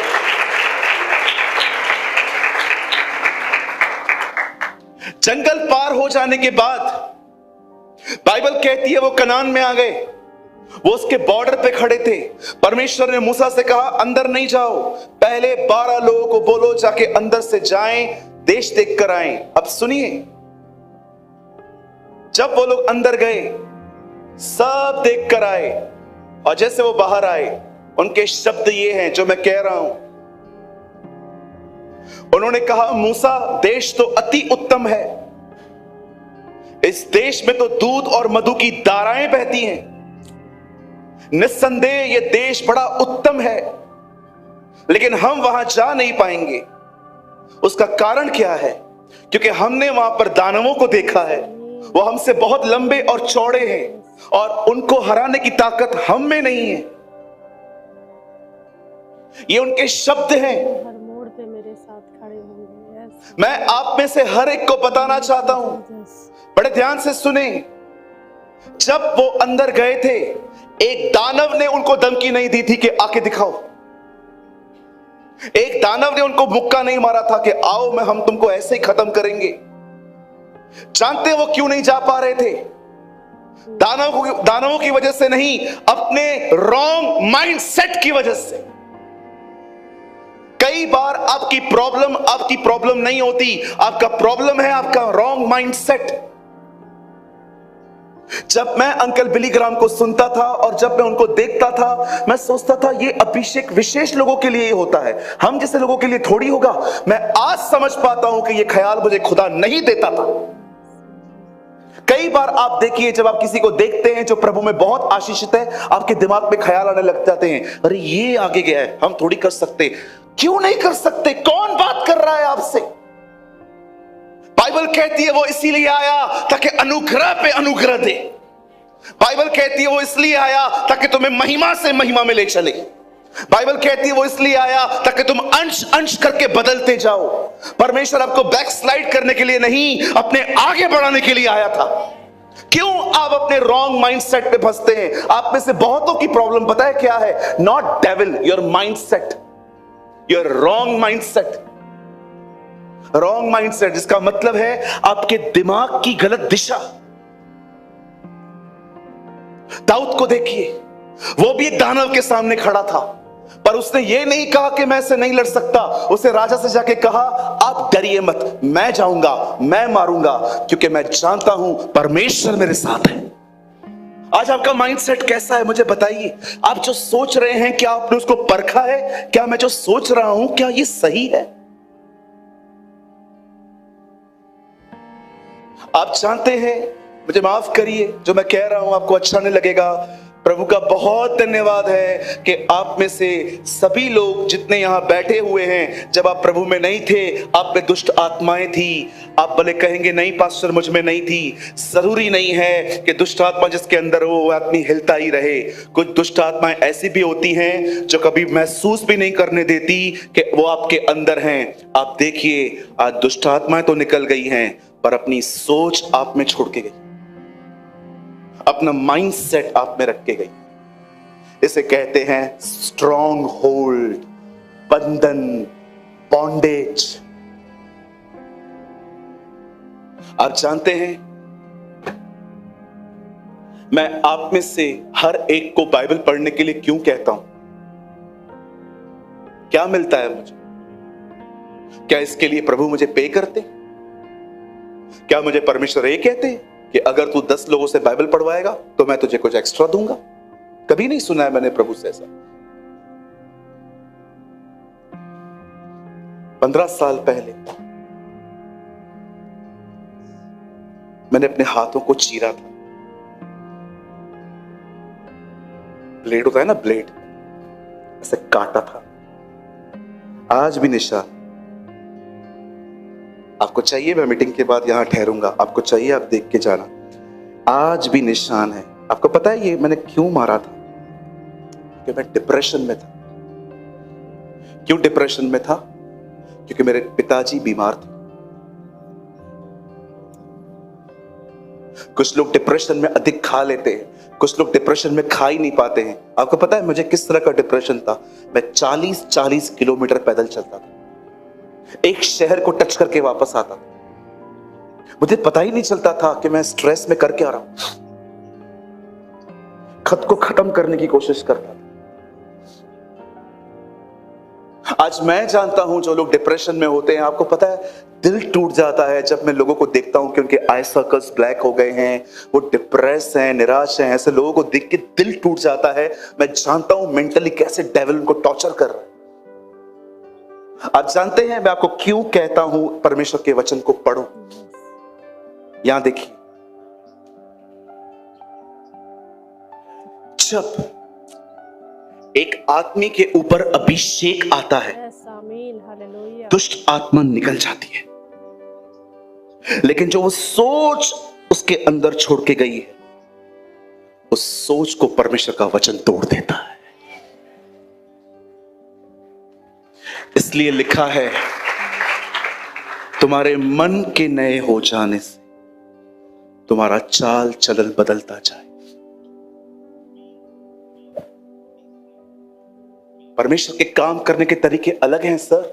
Speaker 1: जंगल पार हो जाने के बाद बाइबल कहती है वो कनान में आ गए। वो उसके बॉर्डर पे खड़े थे। परमेश्वर ने मूसा से कहा, अंदर नहीं जाओ, पहले 12 लोगों को बोलो जाके अंदर से जाएं, देश देख कर आए। अब सुनिए, जब वो लोग अंदर गए, सब देख कर आए, और जैसे वो बाहर आए, उनके शब्द ये हैं जो मैं कह रहा हूं। उन्होंने कहा, मूसा, देश तो अति उत्तम है, इस देश में तो दूध और मधु की धाराएं बहती हैं, निस्संदेह ये देश बड़ा उत्तम है, लेकिन हम वहां जा नहीं पाएंगे। उसका कारण क्या है? क्योंकि हमने वहां पर दानवों को देखा है, वो हमसे बहुत लंबे और चौड़े हैं और उनको हराने की ताकत हम में नहीं है। ये उनके शब्द हैं।
Speaker 2: हर मोड़ पे मेरे साथ खड़े होंगे।
Speaker 1: मैं आप में से हर एक को बताना चाहता हूं, बड़े ध्यान से सुने। जब वो अंदर गए थे, एक दानव ने उनको धमकी नहीं दी थी कि आके दिखाओ। एक दानव ने उनको मुक्का नहीं मारा था कि आओ मैं हम तुमको ऐसे ही खत्म करेंगे। जानते वो क्यों नहीं जा पा रहे थे? दानवों की वजह से नहीं, अपने रॉन्ग माइंडसेट की वजह से। कई बार आपकी प्रॉब्लम नहीं होती, आपका प्रॉब्लम है आपका रॉन्ग माइंडसेट। जब मैं अंकल बिली ग्राहम को सुनता था और जब मैं उनको देखता था, मैं सोचता था ये अभिषेक विशेष लोगों के लिए ही होता है, हम जैसे लोगों के लिए थोड़ी होगा। मैं आज समझ पाता हूं कि ये ख्याल मुझे खुदा नहीं देता था। कई बार आप देखिए, जब आप किसी को देखते हैं जो प्रभु में बहुत आशीषित है, आपके दिमाग में ख्याल आने लग जाते हैं, अरे ये आगे गया है, हम थोड़ी कर सकते। क्यों नहीं कर सकते? कौन बात कर रहा है आपसे? बाइबल कहती है वो इसीलिए आया ताकि अनुग्रह पे अनुग्रह दे। बाइबल कहती है वो इसलिए आया ताकि तुम्हें महिमा से महिमा में ले चले। बाइबल कहती है वो इसलिए आया ताकि तुम अंश अंश करके बदलते जाओ। परमेश्वर आपको बैकस्लाइड करने के लिए नहीं, अपने आगे बढ़ाने के लिए आया था। क्यों आप अपने रॉन्ग माइंडसेट पे फंसते हैं? आप में से बहुतों की प्रॉब्लम पता है क्या है? Not devil, your mindset, your wrong mindset. Wrong mindset जिसका मतलब है आपके दिमाग की गलत दिशा। दाऊद को देखिए, वो भी एक दानव के सामने खड़ा था, पर उसने ये नहीं कहा कि मैं इसे नहीं लड़ सकता। उसने राजा से जाके कहा, आप डरिए मत, मैं जाऊंगा, मैं मारूंगा, क्योंकि मैं जानता हूं परमेश्वर मेरे साथ है। आज आपका माइंडसेट कैसा है मुझे बताइए। आप जो सोच रहे हैं, क्या आपने उसको परखा है? क्या मैं जो सोच रहा हूं, क्या ये सही है? आप जानते हैं, मुझे माफ करिए जो मैं कह रहा हूं आपको अच्छा नहीं लगेगा। प्रभु का बहुत धन्यवाद है कि आप में से सभी लोग जितने यहां बैठे हुए हैं, जब आप प्रभु में नहीं थे, आप में दुष्ट आत्माएं थी। आप भले कहेंगे नहीं पास्टर मुझ में नहीं थी। जरूरी नहीं है कि दुष्ट आत्मा जिसके अंदर हो वो आदमी हिलता ही रहे। कुछ दुष्ट आत्माएं ऐसी भी होती हैं जो कभी महसूस भी नहीं करने देती कि वो आपके अंदर हैं। आप देखिए, आज दुष्ट आत्माएं तो निकल गई हैं, पर अपनी सोच आप में छोड़ के गई, अपना माइंडसेट आप में रख के गई। इसे कहते हैं स्ट्रॉन्ग होल्ड, बंधन, बॉन्डेज। आप जानते हैं, मैं आप में से हर एक को बाइबल पढ़ने के लिए क्यों कहता हूं? क्या मिलता है मुझे? क्या इसके लिए प्रभु मुझे पे करते? क्या मुझे परमेश्वर ये कहते कि अगर तू 10 लोगों से बाइबल पढ़वाएगा तो मैं तुझे कुछ एक्स्ट्रा दूंगा? कभी नहीं सुना है मैंने प्रभु से ऐसा। 15 साल पहले मैंने अपने हाथों को चीरा था। ब्लेड होता है ना, ब्लेड, ऐसे काटा था। आज भी निशान। आपको चाहिए मैं मीटिंग के बाद यहां ठहरूंगा, आपको चाहिए आप देख के जाना। आज भी निशान है। आपको पता है ये मैंने क्यों मारा था? कि मैं डिप्रेशन में था। क्यों डिप्रेशन में था? क्योंकि मेरे पिताजी बीमार थे। कुछ लोग डिप्रेशन में अधिक खा लेते हैं, कुछ लोग डिप्रेशन में खा ही नहीं पाते हैं। आपको पता है मुझे किस तरह का डिप्रेशन था? मैं 40-40 किलोमीटर पैदल चलता था, एक शहर को टच करके वापस आता था। मुझे पता ही नहीं चलता था कि मैं स्ट्रेस में करके आ रहा हूं। खुद को खत्म करने की कोशिश करता था। आज मैं जानता हूं जो लोग डिप्रेशन में होते हैं, आपको पता है दिल टूट जाता है जब मैं लोगों को देखता हूं कि उनके आई सर्कल्स ब्लैक हो गए हैं, वो डिप्रेस हैं, निराश हैं। ऐसे लोगों को देख के दिल टूट जाता है। मैं जानता हूं मेंटली कैसे डेविल उनको टॉर्चर कर रहा है। आप जानते हैं मैं आपको क्यों कहता हूं परमेश्वर के वचन को पढ़ो? यहां देखिए, जब एक आदमी के ऊपर अभिषेक आता है, दुष्ट आत्मा निकल जाती है। लेकिन जो वो सोच उसके अंदर छोड़ के गई है, उस सोच को परमेश्वर का वचन तोड़ देता है। इसलिए लिखा है, तुम्हारे मन के नए हो जाने से तुम्हारा चाल चलन बदलता जाए। परमेश्वर के काम करने के तरीके अलग हैं सर।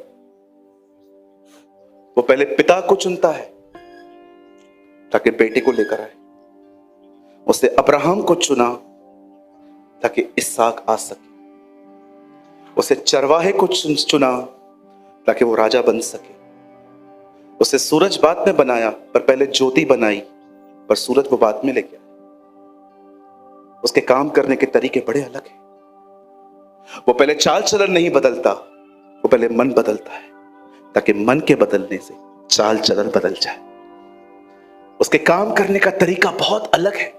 Speaker 1: वो पहले पिता को चुनता है ताकि बेटे को लेकर आए। उसने अब्राहम को चुना ताकि इसहाक आ सके। उसे चरवाहे को चुना ताकि वो राजा बन सके। उसे सूरज बाद में बनाया, पर पहले ज्योति बनाई, पर सूरज वो बाद में लेके आया। उसके काम करने के तरीके बड़े अलग हैं। वो पहले चाल चलन नहीं बदलता, वो पहले मन बदलता है, ताकि मन के बदलने से चाल चलन बदल जाए। उसके काम करने का तरीका बहुत अलग है।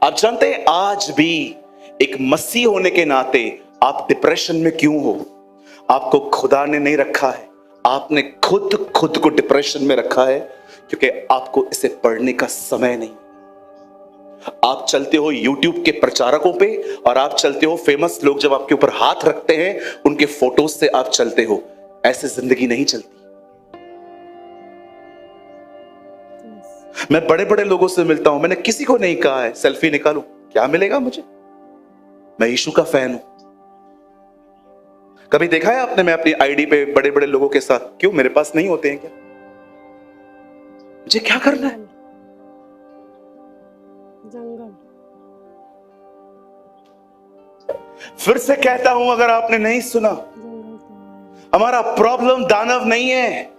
Speaker 1: आप जानते हैं, आज भी एक मसीह होने के नाते आप डिप्रेशन में क्यों हो? आपको खुदा ने नहीं रखा है, आपने खुद को डिप्रेशन में रखा है, क्योंकि आपको इसे पढ़ने का समय नहीं। आप चलते हो YouTube के प्रचारकों पे, और आप चलते हो फेमस लोग जब आपके ऊपर हाथ रखते हैं उनके फोटोज से आप चलते हो। ऐसे जिंदगी नहीं चलती। मैं बड़े बड़े लोगों से मिलता हूं, मैंने किसी को नहीं कहा है सेल्फी निकालूं, क्या मिलेगा मुझे? मैं यीशु का फैन हूं। कभी देखा है आपने मैं अपनी आईडी पे बड़े बड़े लोगों के साथ? क्यों, मेरे पास नहीं होते हैं क्या? मुझे क्या करना है?
Speaker 2: जंगल।
Speaker 1: फिर से कहता हूं, अगर आपने नहीं सुना, हमारा प्रॉब्लम दानव नहीं है,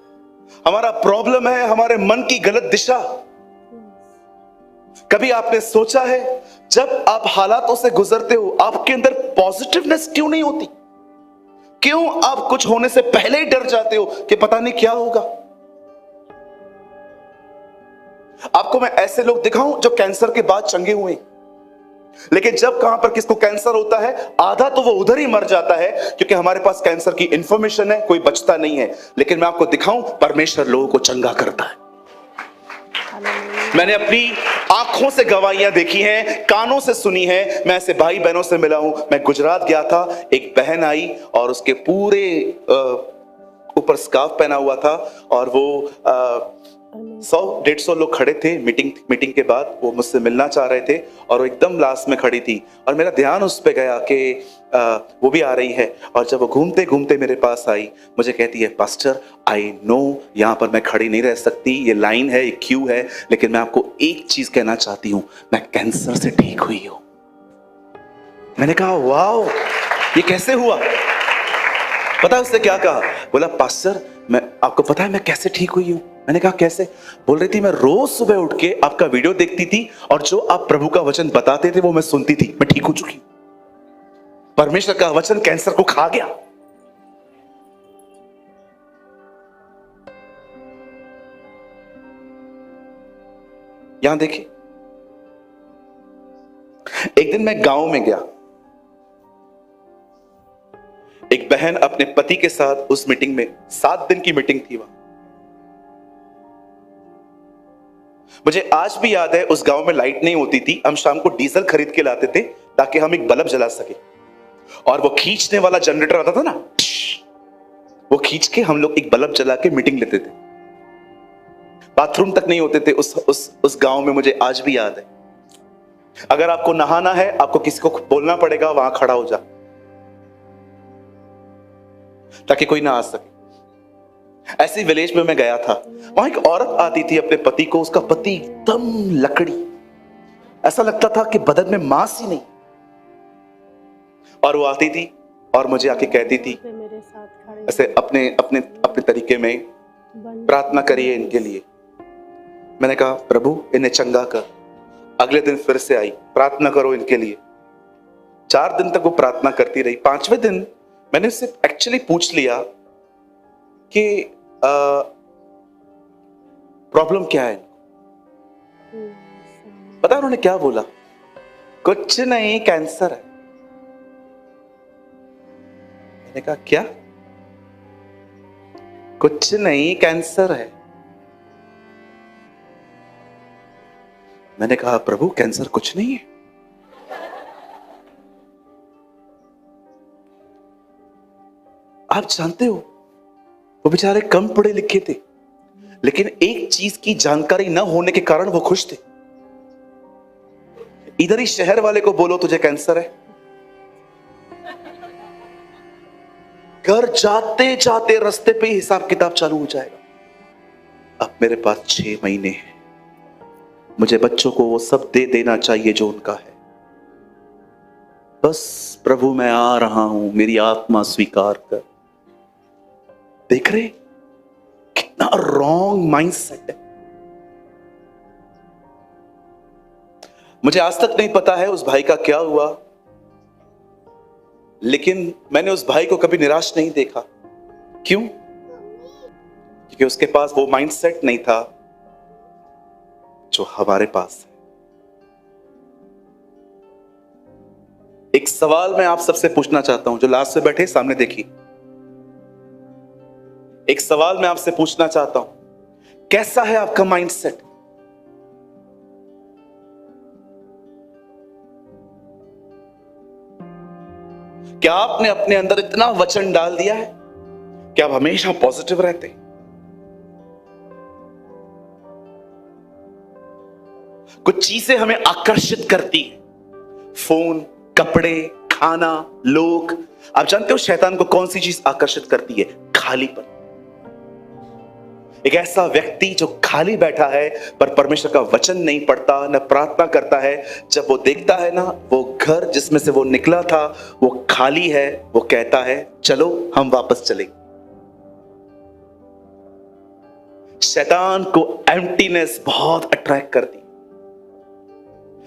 Speaker 1: हमारा प्रॉब्लम है हमारे मन की गलत दिशा। कभी आपने सोचा है, जब आप हालातों से गुजरते हो, आपके अंदर पॉजिटिवनेस क्यों नहीं होती? क्यों आप कुछ होने से पहले ही डर जाते हो कि पता नहीं क्या होगा? आपको मैं ऐसे लोग दिखाऊं जो कैंसर के बाद चंगे हुए, लेकिन जब कहां पर किसको कैंसर होता है, आधा तो वो उधर ही मर जाता है, क्योंकि हमारे पास कैंसर की इंफॉर्मेशन है, कोई बचता नहीं है। लेकिन मैं आपको दिखाऊं, परमेश्वर लोगों को चंगा करता है। मैंने अपनी आंखों से गवाहियां देखी हैं, कानों से सुनी है। मैं ऐसे भाई बहनों से मिला हूं। मैं गुजरात गया था, एक बहन आई और उसके पूरे ऊपर स्कार्फ पहना हुआ था, और वो 100-150 लोग खड़े थे मीटिंग के बाद। वो मुझसे मिलना चाह रहे थे और वो एकदम लास्ट में खड़ी थी, और मेरा ध्यान उस पे गया कि वो भी आ रही है। और जब वो घूमते घूमते मेरे पास आई, मुझे कहती है, पास्टर आई नो यहाँ पर मैं खड़ी नहीं रह सकती, ये लाइन है, ये क्यू है, लेकिन मैं आपको एक चीज कहना चाहती हूँ, मैं कैंसर से ठीक हुई हूँ। मैंने कहा वाओ, ये कैसे हुआ? पता है उसने क्या कहा? बोला, पास्टर मैं, आपको पता है मैं कैसे ठीक हुई हूँ? मैंने कहा कैसे? बोल रही थी, मैं रोज सुबह उठ के आपका वीडियो देखती थी, और जो आप प्रभु का वचन बताते थे वो मैं सुनती थी, मैं ठीक हो चुकी हूं। परमेश्वर का वचन कैंसर को खा गया। यहां देखिए, एक दिन मैं गांव में गया, एक बहन अपने पति के साथ उस मीटिंग में, 7 दिन की मीटिंग थी वहां। मुझे आज भी याद है, उस गांव में लाइट नहीं होती थी, हम शाम को डीजल खरीद के लाते थे ताकि हम एक बल्ब जला सके, और वो खींचने वाला जनरेटर आता था ना, वो खींच के हम लोग एक बल्ब जला के मीटिंग लेते थे। बाथरूम तक नहीं होते थे उस गांव में, मुझे आज भी याद है। अगर आपको नहाना है, आपको किसी को बोलना पड़ेगा वहां खड़ा हो जा, ताकि कोई ना आ सके। ऐसी विलेज में मैं गया था, वहां एक औरत आती थी अपने पति को, उसका पति एकदम लकड़ी, ऐसा लगता था कि बदन में मांस ही नहीं। और वो आती थी और मुझे आके कहती थी ऐसे अपने अपने अपने तरीके में, प्रार्थना करिए इनके लिए। मैंने कहा, प्रभु इन्हें चंगा कर। अगले दिन फिर से आई, प्रार्थना करो इनके लिए। 4 दिन तक वो प्रार्थना करती रही। 5वें दिन मैंने उससे एक्चुअली पूछ लिया कि प्रॉब्लम क्या है। पता उन्होंने क्या बोला? कुछ नहीं, कैंसर है। मैंने कहा क्या? कुछ नहीं, कैंसर है। मैंने कहा, प्रभु कैंसर कुछ नहीं है। आप जानते हो, वो बेचारे कम पढ़े लिखे थे, लेकिन एक चीज की जानकारी न होने के कारण वो खुश थे। इधर ही शहर वाले को बोलो तुझे कैंसर है, घर जाते जाते रास्ते पे हिसाब किताब चालू हो जाएगा। अब मेरे पास 6 महीने हैं, मुझे बच्चों को वो सब दे देना चाहिए जो उनका है। बस प्रभु मैं आ रहा हूं, मेरी आत्मा स्वीकार कर। देख रहे कितना रॉन्ग माइंडसेट है। मुझे आज तक नहीं पता है उस भाई का क्या हुआ, लेकिन मैंने उस भाई को कभी निराश नहीं देखा। क्यों? क्योंकि उसके पास वो माइंडसेट नहीं था जो हमारे पास है। एक सवाल मैं आप सबसे पूछना चाहता हूं, जो लास्ट से बैठे सामने देखिए। एक सवाल मैं आपसे पूछना चाहता हूं, कैसा है आपका माइंडसेट? क्या आपने अपने अंदर इतना वचन डाल दिया है कि आप हमेशा पॉजिटिव रहते हैं? कुछ चीजें हमें आकर्षित करती हैं, फोन, कपड़े, खाना, लोग। आप जानते हो शैतान को कौन सी चीज आकर्षित करती है? खालीपन। एक ऐसा व्यक्ति जो खाली बैठा है पर परमेश्वर का वचन नहीं पढ़ता, न प्रार्थना करता है, जब वो देखता है ना वो घर जिसमें से वो निकला था वो खाली है, वो कहता है चलो हम वापस चलेंगे। शैतान को एम्प्टीनेस बहुत अट्रैक्ट करती,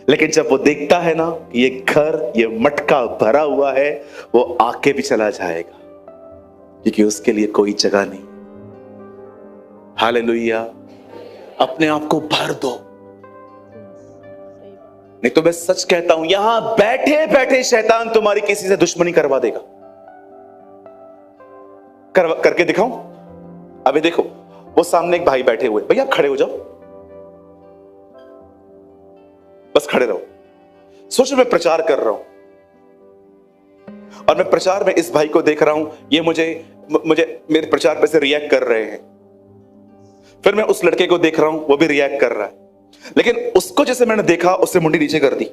Speaker 1: लेकिन जब वो देखता है ना ये घर, ये मटका भरा हुआ है, वो आके भी चला जाएगा, क्योंकि उसके लिए कोई जगह नहीं। हालेलुया। अपने आप को भर दो, नहीं तो मैं सच कहता हूं यहां बैठे बैठे शैतान तुम्हारी किसी से दुश्मनी करवा देगा। करके दिखाऊं? अभी देखो, वो सामने एक भाई बैठे हुए, भैया खड़े हो जाओ, बस खड़े रहो। सोचो मैं प्रचार कर रहा हूं और मैं प्रचार में इस भाई को देख रहा हूं, ये मुझे मेरे प्रचार पे से रिएक्ट कर रहे हैं। फिर मैं उस लड़के को देख रहा हूं, वो भी रिएक्ट कर रहा है, लेकिन उसको जैसे मैंने देखा उससे मुंडी नीचे कर दी।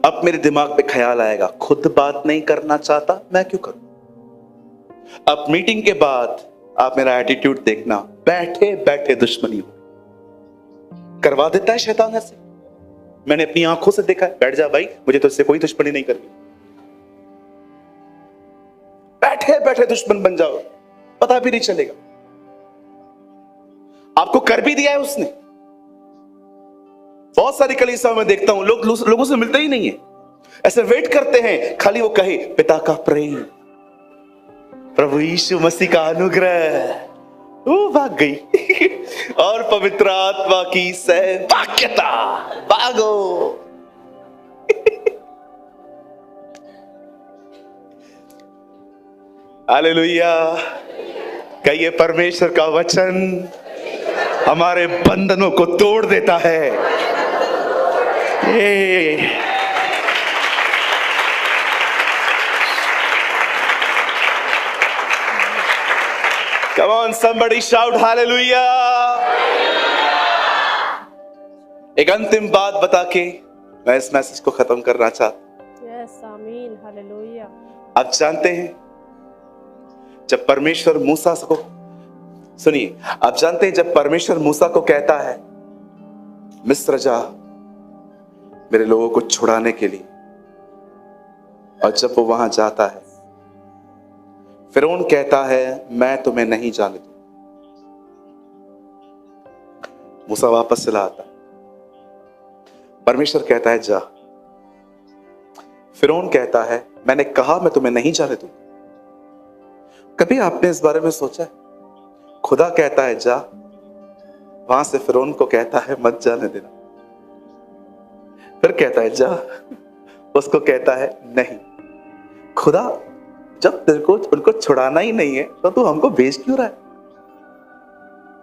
Speaker 1: अब मेरे दिमाग पे ख्याल आएगा, खुद बात नहीं करना चाहता, मैं क्यों करूं? अब मीटिंग के बाद आप मेरा एटीट्यूड देखना, बैठे बैठे दुश्मनी हो करवा देता है शैतान ऐसे। मैंने अपनी आंखों से देखा है। बैठ जा भाई, मुझे तो इससे कोई दुश्मनी नहीं करनी। बैठे बैठे दुश्मन बन जाओ, पता भी नहीं चलेगा। आपको कर भी दिया है उसने। बहुत सारी कलीसियाओं में देखता हूं लोगों से मिलते ही नहीं है, ऐसे वेट करते हैं खाली वो कहे पिता का प्रेम, प्रभु यीशु मसीह का अनुग्रह, वो भाग गई और पवित्र आत्मा की सहभागिता, भागो। हालेलुया। कहिए परमेश्वर का वचन हमारे बंधनों को तोड़ देता है। Come on, somebody shout hallelujah. एक अंतिम बात बता के मैं इस मैसेज को खत्म करना चाहता हूं।
Speaker 2: यस, आमीन, हालेलुया।
Speaker 1: आप जानते हैं जब परमेश्वर मूसा को, सुनिए, आप जानते हैं जब परमेश्वर मूसा को कहता है मिस्र जा मेरे लोगों को छुड़ाने के लिए, और जब वो वहां जाता है फिरौन कहता है मैं तुम्हें नहीं जाने दूं। मूसा वापस चला आता, परमेश्वर कहता है जा। फिरौन कहता है मैंने कहा मैं तुम्हें नहीं जाने दूं। कभी आपने इस बारे में सोचा है? खुदा कहता है जा, वहां से फिरौन को कहता है मत जाने देना, फिर कहता है जा, उसको कहता है नहीं। खुदा जब तेरे को उनको छुड़ाना ही नहीं है तो तू हमको भेज क्यों रहा है?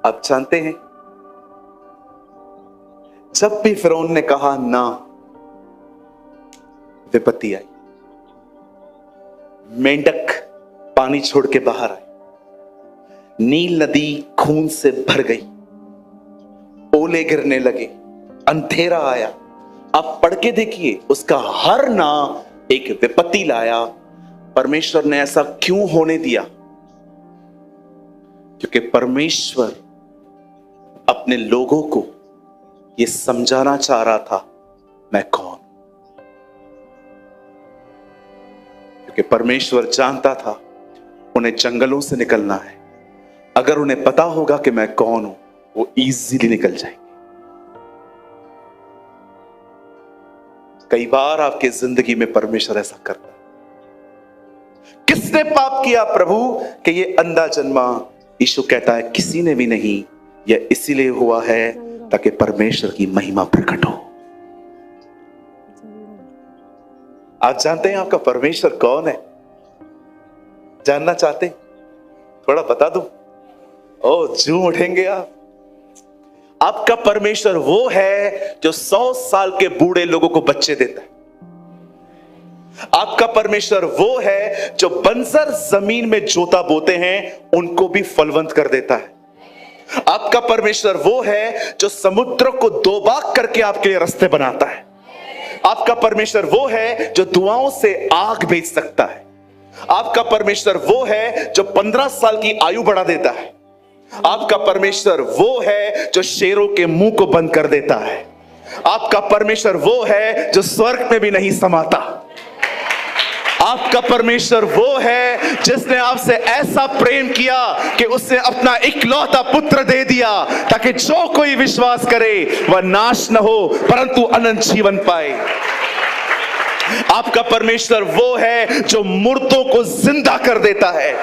Speaker 1: आप जानते हैं जब भी फिरौन ने कहा ना, विपत्ति आई। मेंढक पानी छोड़ के बाहर आए, नील नदी खून से भर गई, ओले गिरने लगे, अंधेरा आया। आप पढ़ के देखिए, उसका हर ना एक विपत्ति लाया। परमेश्वर ने ऐसा क्यों होने दिया? क्योंकि परमेश्वर अपने लोगों को यह समझाना चाह रहा था मैं कौन। क्योंकि परमेश्वर जानता था उन्हें जंगलों से निकलना है। अगर उन्हें पता होगा कि मैं कौन हूं, वो इजीली निकल जाएंगे। कई बार आपकी जिंदगी में परमेश्वर ऐसा करता है। किसने पाप किया प्रभु कि ये अंधा जन्मा? यीशु कहता है किसी ने भी नहीं, यह इसीलिए हुआ है ताकि परमेश्वर की महिमा प्रकट हो। आप जानते हैं आपका परमेश्वर कौन है? जानना चाहते हैं? थोड़ा बता दूं? ओ झूम उठेंगे आप। आपका परमेश्वर वो है जो 100 साल के बूढ़े लोगों को बच्चे देता है। आपका परमेश्वर वो है जो बंजर जमीन में जोता बोते हैं उनको भी फलवंत कर देता है। आपका परमेश्वर वो है जो समुद्र को दो भाग करके आपके लिए रास्ते बनाता है। आपका परमेश्वर वो है जो दुआओं से आग भेज सकता है। आपका परमेश्वर वो है जो 15 साल की आयु बढ़ा देता है। आपका परमेश्वर वो है जो शेरों के मुंह को बंद कर देता है। आपका परमेश्वर वो है जो स्वर्ग में भी नहीं समाता। आपका परमेश्वर वो है जिसने आपसे ऐसा प्रेम किया कि उसने अपना इकलौता पुत्र दे दिया ताकि जो कोई विश्वास करे वह नाश न हो परंतु अनंत जीवन पाए। आपका परमेश्वर वो है जो मुर्दों को जिंदा कर देता है।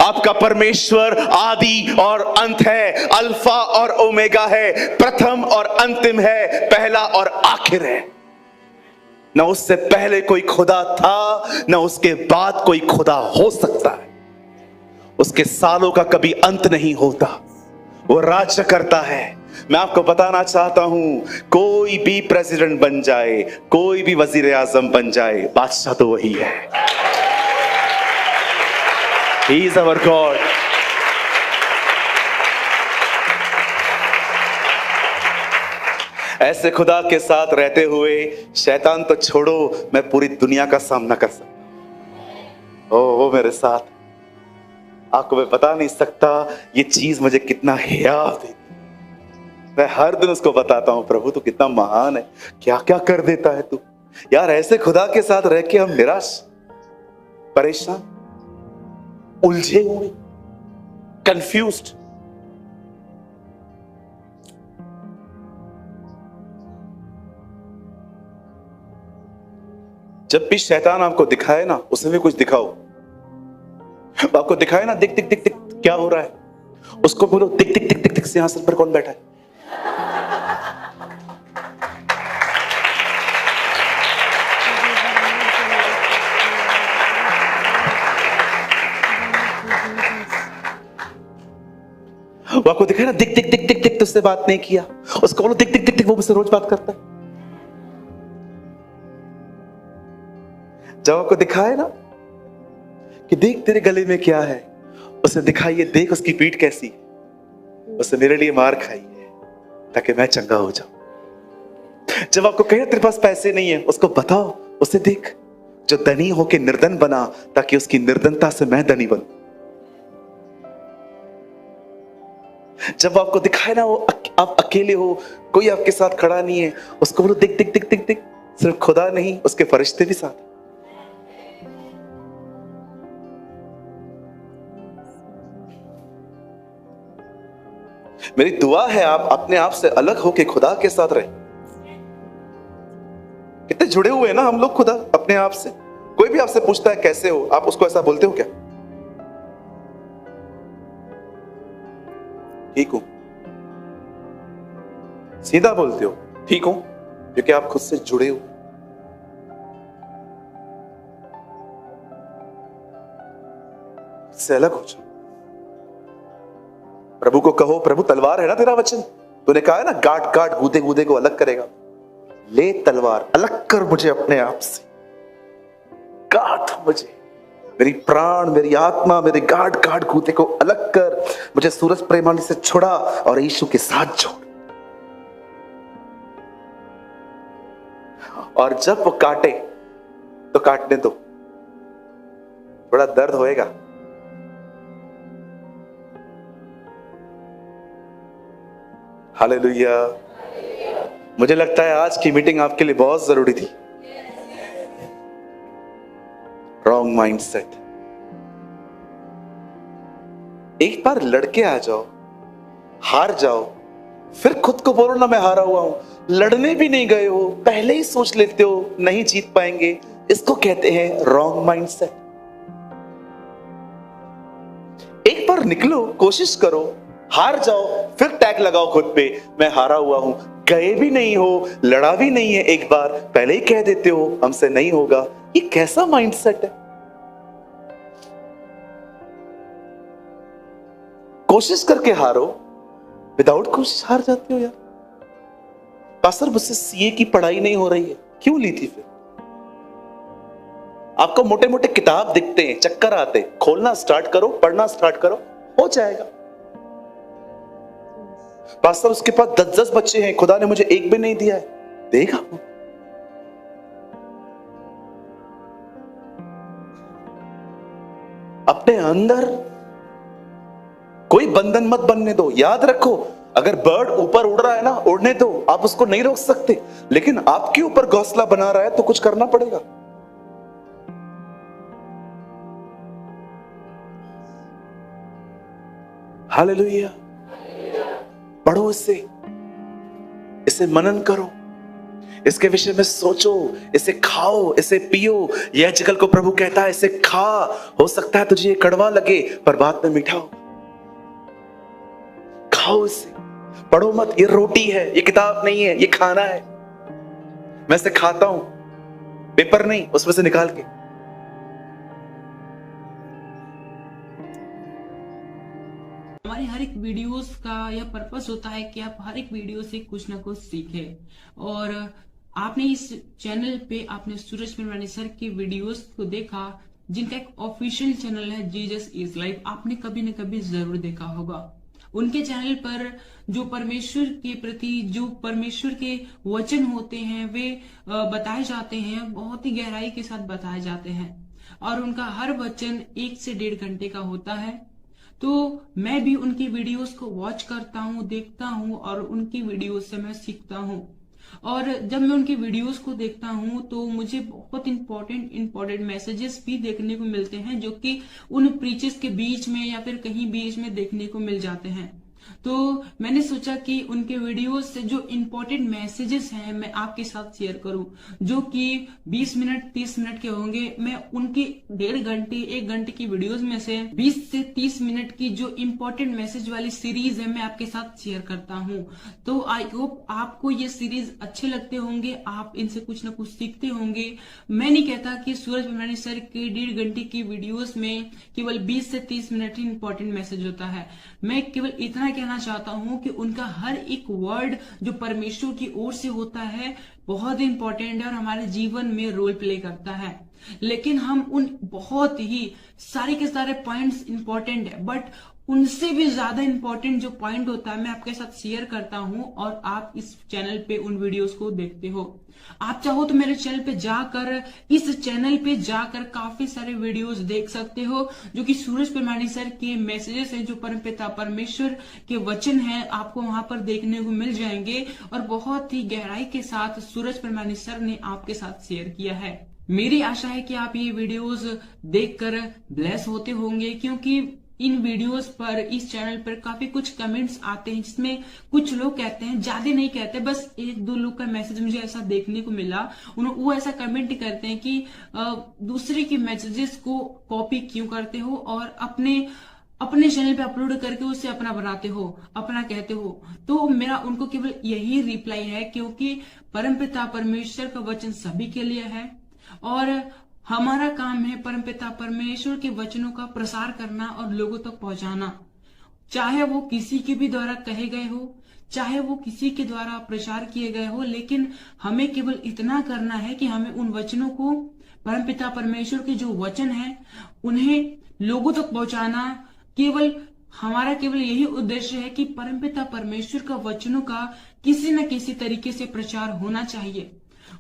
Speaker 1: आपका परमेश्वर आदि और अंत है, अल्फा और ओमेगा है, प्रथम और अंतिम है, पहला और आखिर है। न उससे पहले कोई खुदा था, न उसके बाद कोई खुदा हो सकता है। उसके सालों का कभी अंत नहीं होता। वो राज्य करता है। मैं आपको बताना चाहता हूं, कोई भी प्रेसिडेंट बन जाए, कोई भी वजीर आजम बन जाए, बादशाह तो वही है। He is our God. ऐसे खुदा के साथ रहते हुए शैतान तो छोड़ो, मैं पूरी दुनिया का सामना कर सकता। ओ वो मेरे साथ, आपको मैं बता नहीं सकता ये चीज मुझे कितना हियाव देती। मैं हर दिन उसको बताता हूं, प्रभु तू कितना महान है, क्या क्या कर देता है तू। यार ऐसे खुदा के साथ रह के हम निराश, परेशान, उलझे हुए, कंफ्यूज्ड। जब भी शैतान आपको दिखाए ना, उसमें भी कुछ दिखाओ। आपको दिखाए ना, दिख दिख दिख दिख क्या हो रहा है, उसको बोलो दिख दिख दिख दिख दिख सिंहासन पर कौन बैठा है। वो आपको दिखाए ना, दिख दिख दिख दिख दिख तुझसे बात नहीं किया, उसको बोलो दिख दिख दिख दिख वो मुझसे रोज बात करता है। जब आपको दिखाए ना कि देख तेरे गले में क्या है, उसे दिखाइए देख उसकी पीठ कैसी है, उसने मेरे लिए मार खाई है ताकि मैं चंगा हो जाऊं। जब आपको कहे तेरे पास पैसे नहीं है, उसको बताओ, उसे देख जो धनी होके निर्धन बना ताकि उसकी निर्धनता से मैं धनी बनूं। जब आपको दिखाए ना वो आप अकेले हो, कोई आपके साथ खड़ा नहीं है, उसको बोलो दिख दिख दिख दिख दिख सिर्फ खुदा नहीं, उसके फरिश्ते भी साथ। मेरी दुआ है आप अपने आप से अलग होके खुदा के साथ रहे। कितने जुड़े हुए हैं ना हम लोग खुदा अपने आप से। कोई भी आपसे पूछता है कैसे हो, आप उसको ऐसा बोलते हो क्या? ठीक हूं, सीधा बोलते हो ठीक हूं, क्योंकि आप खुद से जुड़े हो। से अलग हो जाओ। प्रभु को कहो, प्रभु तलवार है ना तेरा वचन, तूने कहा है ना गाट गाट गूदे गूदे को अलग करेगा। ले तलवार, अलग कर मुझे अपने आप से, गाट मुझे, मेरी प्राण, मेरी आत्मा, मेरे गाट गाट गूदे को अलग कर, मुझे सूरज प्रेमानी से छुड़ा और यीशु के साथ जोड़। और जब वो काटे तो काटने दो, थोड़ा दर्द होएगा, हालेलुया। मुझे लगता है आज की मीटिंग आपके लिए बहुत जरूरी थी। Wrong mindset. एक बार लड़के आ जाओ, हार जाओ, फिर खुद को बोलो ना मैं हारा हुआ हूं। लड़ने भी नहीं गए हो, पहले ही सोच लेते हो नहीं जीत पाएंगे, इसको कहते हैं रॉन्ग माइंडसेट। एक बार निकलो, कोशिश करो, हार जाओ, फिर टैग लगाओ खुद पे, मैं हारा हुआ हूं। गए भी नहीं हो, लड़ा भी नहीं है, एक बार पहले ही कह देते हो हमसे नहीं होगा। ये कैसा माइंडसेट है? कोशिश करके हारो, विदाउट कोशिश हार जाते हो यार। पास्टर मुझसे सीए की पढ़ाई नहीं हो रही है, क्यों ली थी फिर? आपको मोटे मोटे किताब दिखते हैं, चक्कर आते, खोलना स्टार्ट करो, पढ़ना स्टार्ट करो, हो जाएगा। पास्टर उसके पास 10-10 बच्चे हैं, खुदा ने मुझे एक भी नहीं दिया है, देगा। अपने अंदर कोई बंधन मत बनने दो। याद रखो, अगर बर्ड ऊपर उड़ रहा है ना, उड़ने दो, आप उसको नहीं रोक सकते, लेकिन आपके ऊपर घोंसला बना रहा है तो कुछ करना पड़ेगा। हालेलुया। पढ़ो इसे मनन करो, इसके विषय में सोचो, इसे खाओ, इसे पियो। यह आजकल को प्रभु कहता है इसे खा, हो सकता है तुझे ये कड़वा लगे पर बाद में मीठा हो। खाओ इसे, पढ़ो मत, ये रोटी है, ये किताब नहीं है, ये खाना है। मैं इसे खाता हूं, पेपर नहीं, उसमें से निकाल के।
Speaker 3: हमारे हर एक वीडियोस का यह पर्पस होता है कि आप हर एक वीडियो से कुछ ना कुछ सीखें। और आपने इस चैनल पे आपने सूरज पिरवानी सर के वीडियोस को देखा, जिनका एक ऑफिशियल चैनल है जीसस इज लाइफ, आपने कभी न कभी जरूर देखा होगा। उनके चैनल पर जो परमेश्वर के प्रति, जो परमेश्वर के वचन होते हैं, वे बताए जाते हैं, बहुत ही गहराई के साथ बताए जाते हैं। और उनका हर वचन 1 से 1.5 घंटे का होता है। तो मैं भी उनकी वीडियोस को वॉच करता हूँ, देखता हूँ, और उनकी वीडियोस से मैं सीखता हूँ। और जब मैं उनकी वीडियोस को देखता हूँ तो मुझे बहुत इंपॉर्टेंट मैसेजेस भी देखने को मिलते हैं, जो कि उन प्रीचेस के बीच में या फिर कहीं बीच में देखने को मिल जाते हैं। तो मैंने सोचा कि उनके वीडियोस से जो इम्पोर्टेंट मैसेजेस हैं मैं आपके साथ शेयर करूं, जो कि 20 मिनट 30 मिनट के होंगे। मैं उनकी 1.5 घंटे 1 घंटे की वीडियोस में से 20 से 30 मिनट की जो इम्पोर्टेंट मैसेज वाली सीरीज है मैं आपके साथ शेयर करता हूं। तो आई होप आपको ये सीरीज अच्छे लगते होंगे, आप इनसे कुछ ना कुछ सीखते होंगे। मैं नहीं कहता कि सूरज पिरवानी सर के 1.5 घंटे की वीडियोस में केवल 20 से 30 मिनट ही इम्पोर्टेंट मैसेज होता है। मैं केवल इतना कहना चाहता हूं कि उनका हर एक वर्ड जो परमेश्वर की ओर से होता है बहुत इंपॉर्टेंट है और हमारे जीवन में रोल प्ले करता है। लेकिन हम उन बहुत ही सारे के सारे पॉइंट्स इंपॉर्टेंट है, बट उनसे भी ज्यादा इंपॉर्टेंट जो पॉइंट होता है मैं आपके साथ शेयर करता हूं, और आप इस चैनल पे उन वीडियोस को देखते हो। आप चाहो तो मेरे चैनल पे जाकर, इस चैनल पे जाकर काफी सारे वीडियोस देख सकते हो, जो कि सूरज पिरवानी सर के मैसेजेस हैं, जो परमपिता परमेश्वर के वचन हैं, आपको वहां पर देखने को मिल जाएंगे। और बहुत ही गहराई के साथ सूरज पिरवानी सर ने आपके साथ शेयर किया है। मेरी आशा है कि आप ये वीडियोस देखकर ब्लेस होते होंगे, क्योंकि इन वीडियोस पर, इस चैनल पर काफी कुछ कमेंट्स आते हैं, जिसमें कुछ लोग कहते हैं, ज्यादा नहीं कहते, बस 1-2 लोग का मैसेज मुझे ऐसा देखने को मिला, वो ऐसा कमेंट करते हैं कि दूसरे के मैसेजेस को कॉपी क्यों करते हो और अपने चैनल पे अपलोड करके उसे अपना बनाते हो, अपना कहते हो। तो मेरा उनको केवल यही रिप्लाई है, क्योंकि परमपिता परमेश्वर का वचन सभी के लिए है, और हमारा काम है परमपिता परमेश्वर के वचनों का प्रसार करना और लोगों तक पहुंचाना, चाहे वो किसी के भी द्वारा कहे गए हो, चाहे वो किसी के द्वारा प्रचार किए गए हो। लेकिन हमें केवल इतना करना है कि हमें उन वचनों को, परमपिता परमेश्वर के जो वचन है, उन्हें लोगों तक पहुंचाना। हमारा केवल यही उद्देश्य है कि परमपिता परमेश्वर का वचनों का किसी न किसी तरीके से प्रचार होना चाहिए।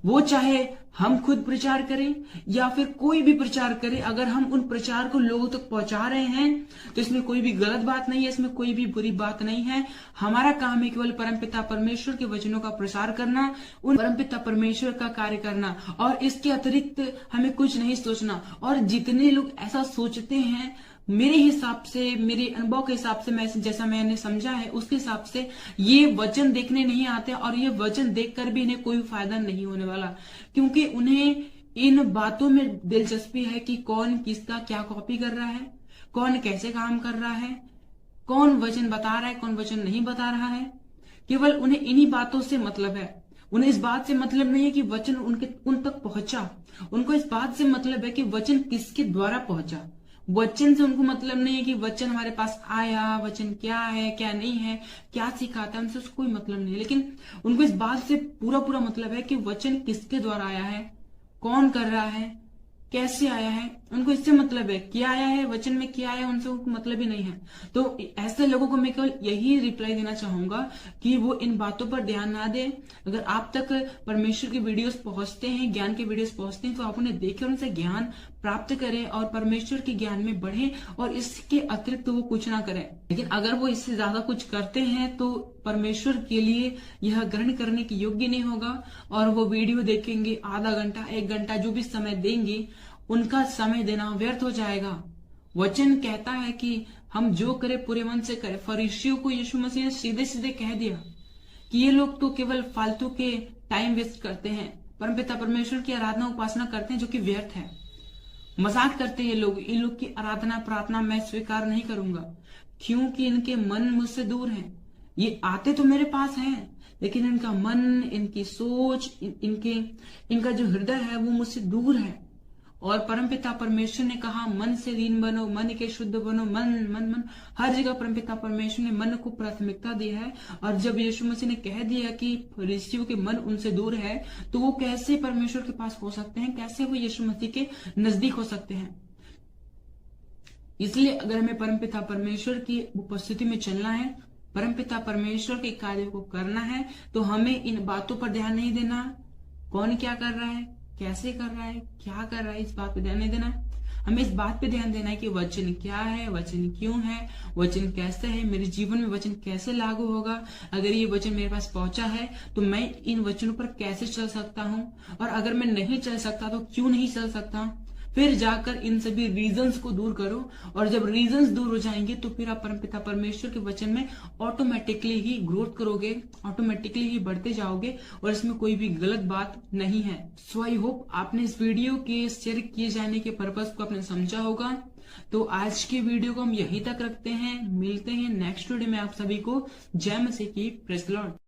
Speaker 3: वो चाहे हम खुद प्रचार करें या फिर कोई भी प्रचार करे, अगर हम उन प्रचार को लोगों तक पहुंचा रहे हैं तो इसमें कोई भी गलत बात नहीं है, इसमें कोई भी बुरी बात नहीं है। हमारा काम है केवल परमपिता परमेश्वर के वचनों का प्रसार करना, उन परमपिता परमेश्वर का कार्य करना, और इसके अतिरिक्त हमें कुछ नहीं सोचना। और जितने लोग ऐसा सोचते हैं मेरे हिसाब से, मेरे अनुभव के हिसाब से, मैं जैसा मैंने समझा है उसके हिसाब से ये वचन देखने नहीं आते और ये वचन देखकर भी इन्हें कोई फायदा नहीं होने वाला, क्योंकि उन्हें इन बातों में दिलचस्पी है कि कौन किसका क्या कॉपी कर रहा है, कौन कैसे काम कर रहा है, कौन वचन बता रहा है, कौन वचन नहीं बता रहा है। केवल उन्हें इन्हीं बातों से मतलब है। उन्हें इस बात से मतलब नहीं है कि वचन उन तक पहुंचा। उनको इस बात से मतलब है कि वचन किसके द्वारा पहुंचा। वचन से उनको मतलब नहीं है कि वचन हमारे पास आया, वचन क्या है क्या नहीं है, क्या सिखाता है, उनसे उसको कोई मतलब नहीं है। लेकिन उनको इस बात से पूरा मतलब है कि वचन किसके द्वारा आया है, कौन कर रहा है, कैसे आया है, उनको इससे मतलब है। क्या आया है, वचन में क्या आया, उनसे उनको मतलब ही नहीं है। तो ऐसे लोगों को मैं केवल यही रिप्लाई देना चाहूंगा कि वो इन बातों पर ध्यान ना दे। अगर आप तक परमेश्वर की वीडियोस पहुंचते हैं, ज्ञान के वीडियोस पहुंचते हैं, तो आप उन्हें देखें, उनसे ज्ञान प्राप्त करें और परमेश्वर के ज्ञान में बढ़े, और इसके अतिरिक्त वो कुछ ना करें। लेकिन अगर वो इससे ज्यादा कुछ करते हैं तो परमेश्वर के लिए यह ग्रहण करने की योग्य नहीं होगा, और वो वीडियो देखेंगे आधा घंटा 1 घंटा जो भी समय देंगे, उनका समय देना व्यर्थ हो जाएगा। वचन कहता है कि हम जो करें पूरे मन से करें। फरीसियों को यीशु मसीह ने सीधे सीधे कह दिया कि ये लोग तो केवल फालतू के टाइम वेस्ट करते हैं, परमपिता परमेश्वर की आराधना उपासना करते हैं जो कि व्यर्थ है। मजाक करते हैं ये लोग, इन लोग की आराधना प्रार्थना मैं स्वीकार नहीं करूंगा, क्योंकि इनके मन मुझसे दूर हैं। ये आते तो मेरे पास हैं, लेकिन इनका मन, इनकी सोच, इनका जो हृदय है वो मुझसे दूर है। और परमपिता परमेश्वर ने कहा मन से दीन बनो, मन के शुद्ध बनो। मन मन मन हर जगह परमपिता परमेश्वर ने मन को प्राथमिकता दी है। और जब यीशु मसीह ने कह दिया कि फरीसियों के मन उनसे दूर है, तो वो कैसे परमेश्वर के पास हो सकते हैं, कैसे वो यीशु मसीह के नजदीक हो सकते हैं। इसलिए अगर हमें परमपिता परमेश्वर की उपस्थिति में चलना है, परमपिता परमेश्वर के कार्य को करना है, तो हमें इन बातों पर ध्यान नहीं देना, कौन क्या कर रहा है, कैसे कर रहा है, क्या कर रहा है, इस बात पे ध्यान नहीं देना। हमें इस बात पे ध्यान देना है कि वचन क्या है, वचन क्यों है, वचन कैसे है, मेरे जीवन में वचन कैसे लागू होगा। अगर ये वचन मेरे पास पहुंचा है तो मैं इन वचनों पर कैसे चल सकता हूं, और अगर मैं नहीं चल सकता तो क्यों नहीं चल सकता। फिर जाकर इन सभी रीजंस को दूर करो, और जब रीजंस दूर हो जाएंगे तो फिर आप परमपिता परमेश्वर के वचन में ऑटोमेटिकली ही ग्रोथ करोगे, ऑटोमेटिकली ही बढ़ते जाओगे, और इसमें कोई भी गलत बात नहीं है। सो आई होप आपने इस वीडियो के शेयर किए जाने के पर्पस को आपने समझा होगा। तो आज के वीडियो को हम यहीं तक रखते हैं, मिलते हैं नेक्स्ट वीडियो में। आप सभी को जय मसीह की, प्रेज़ द लॉर्ड।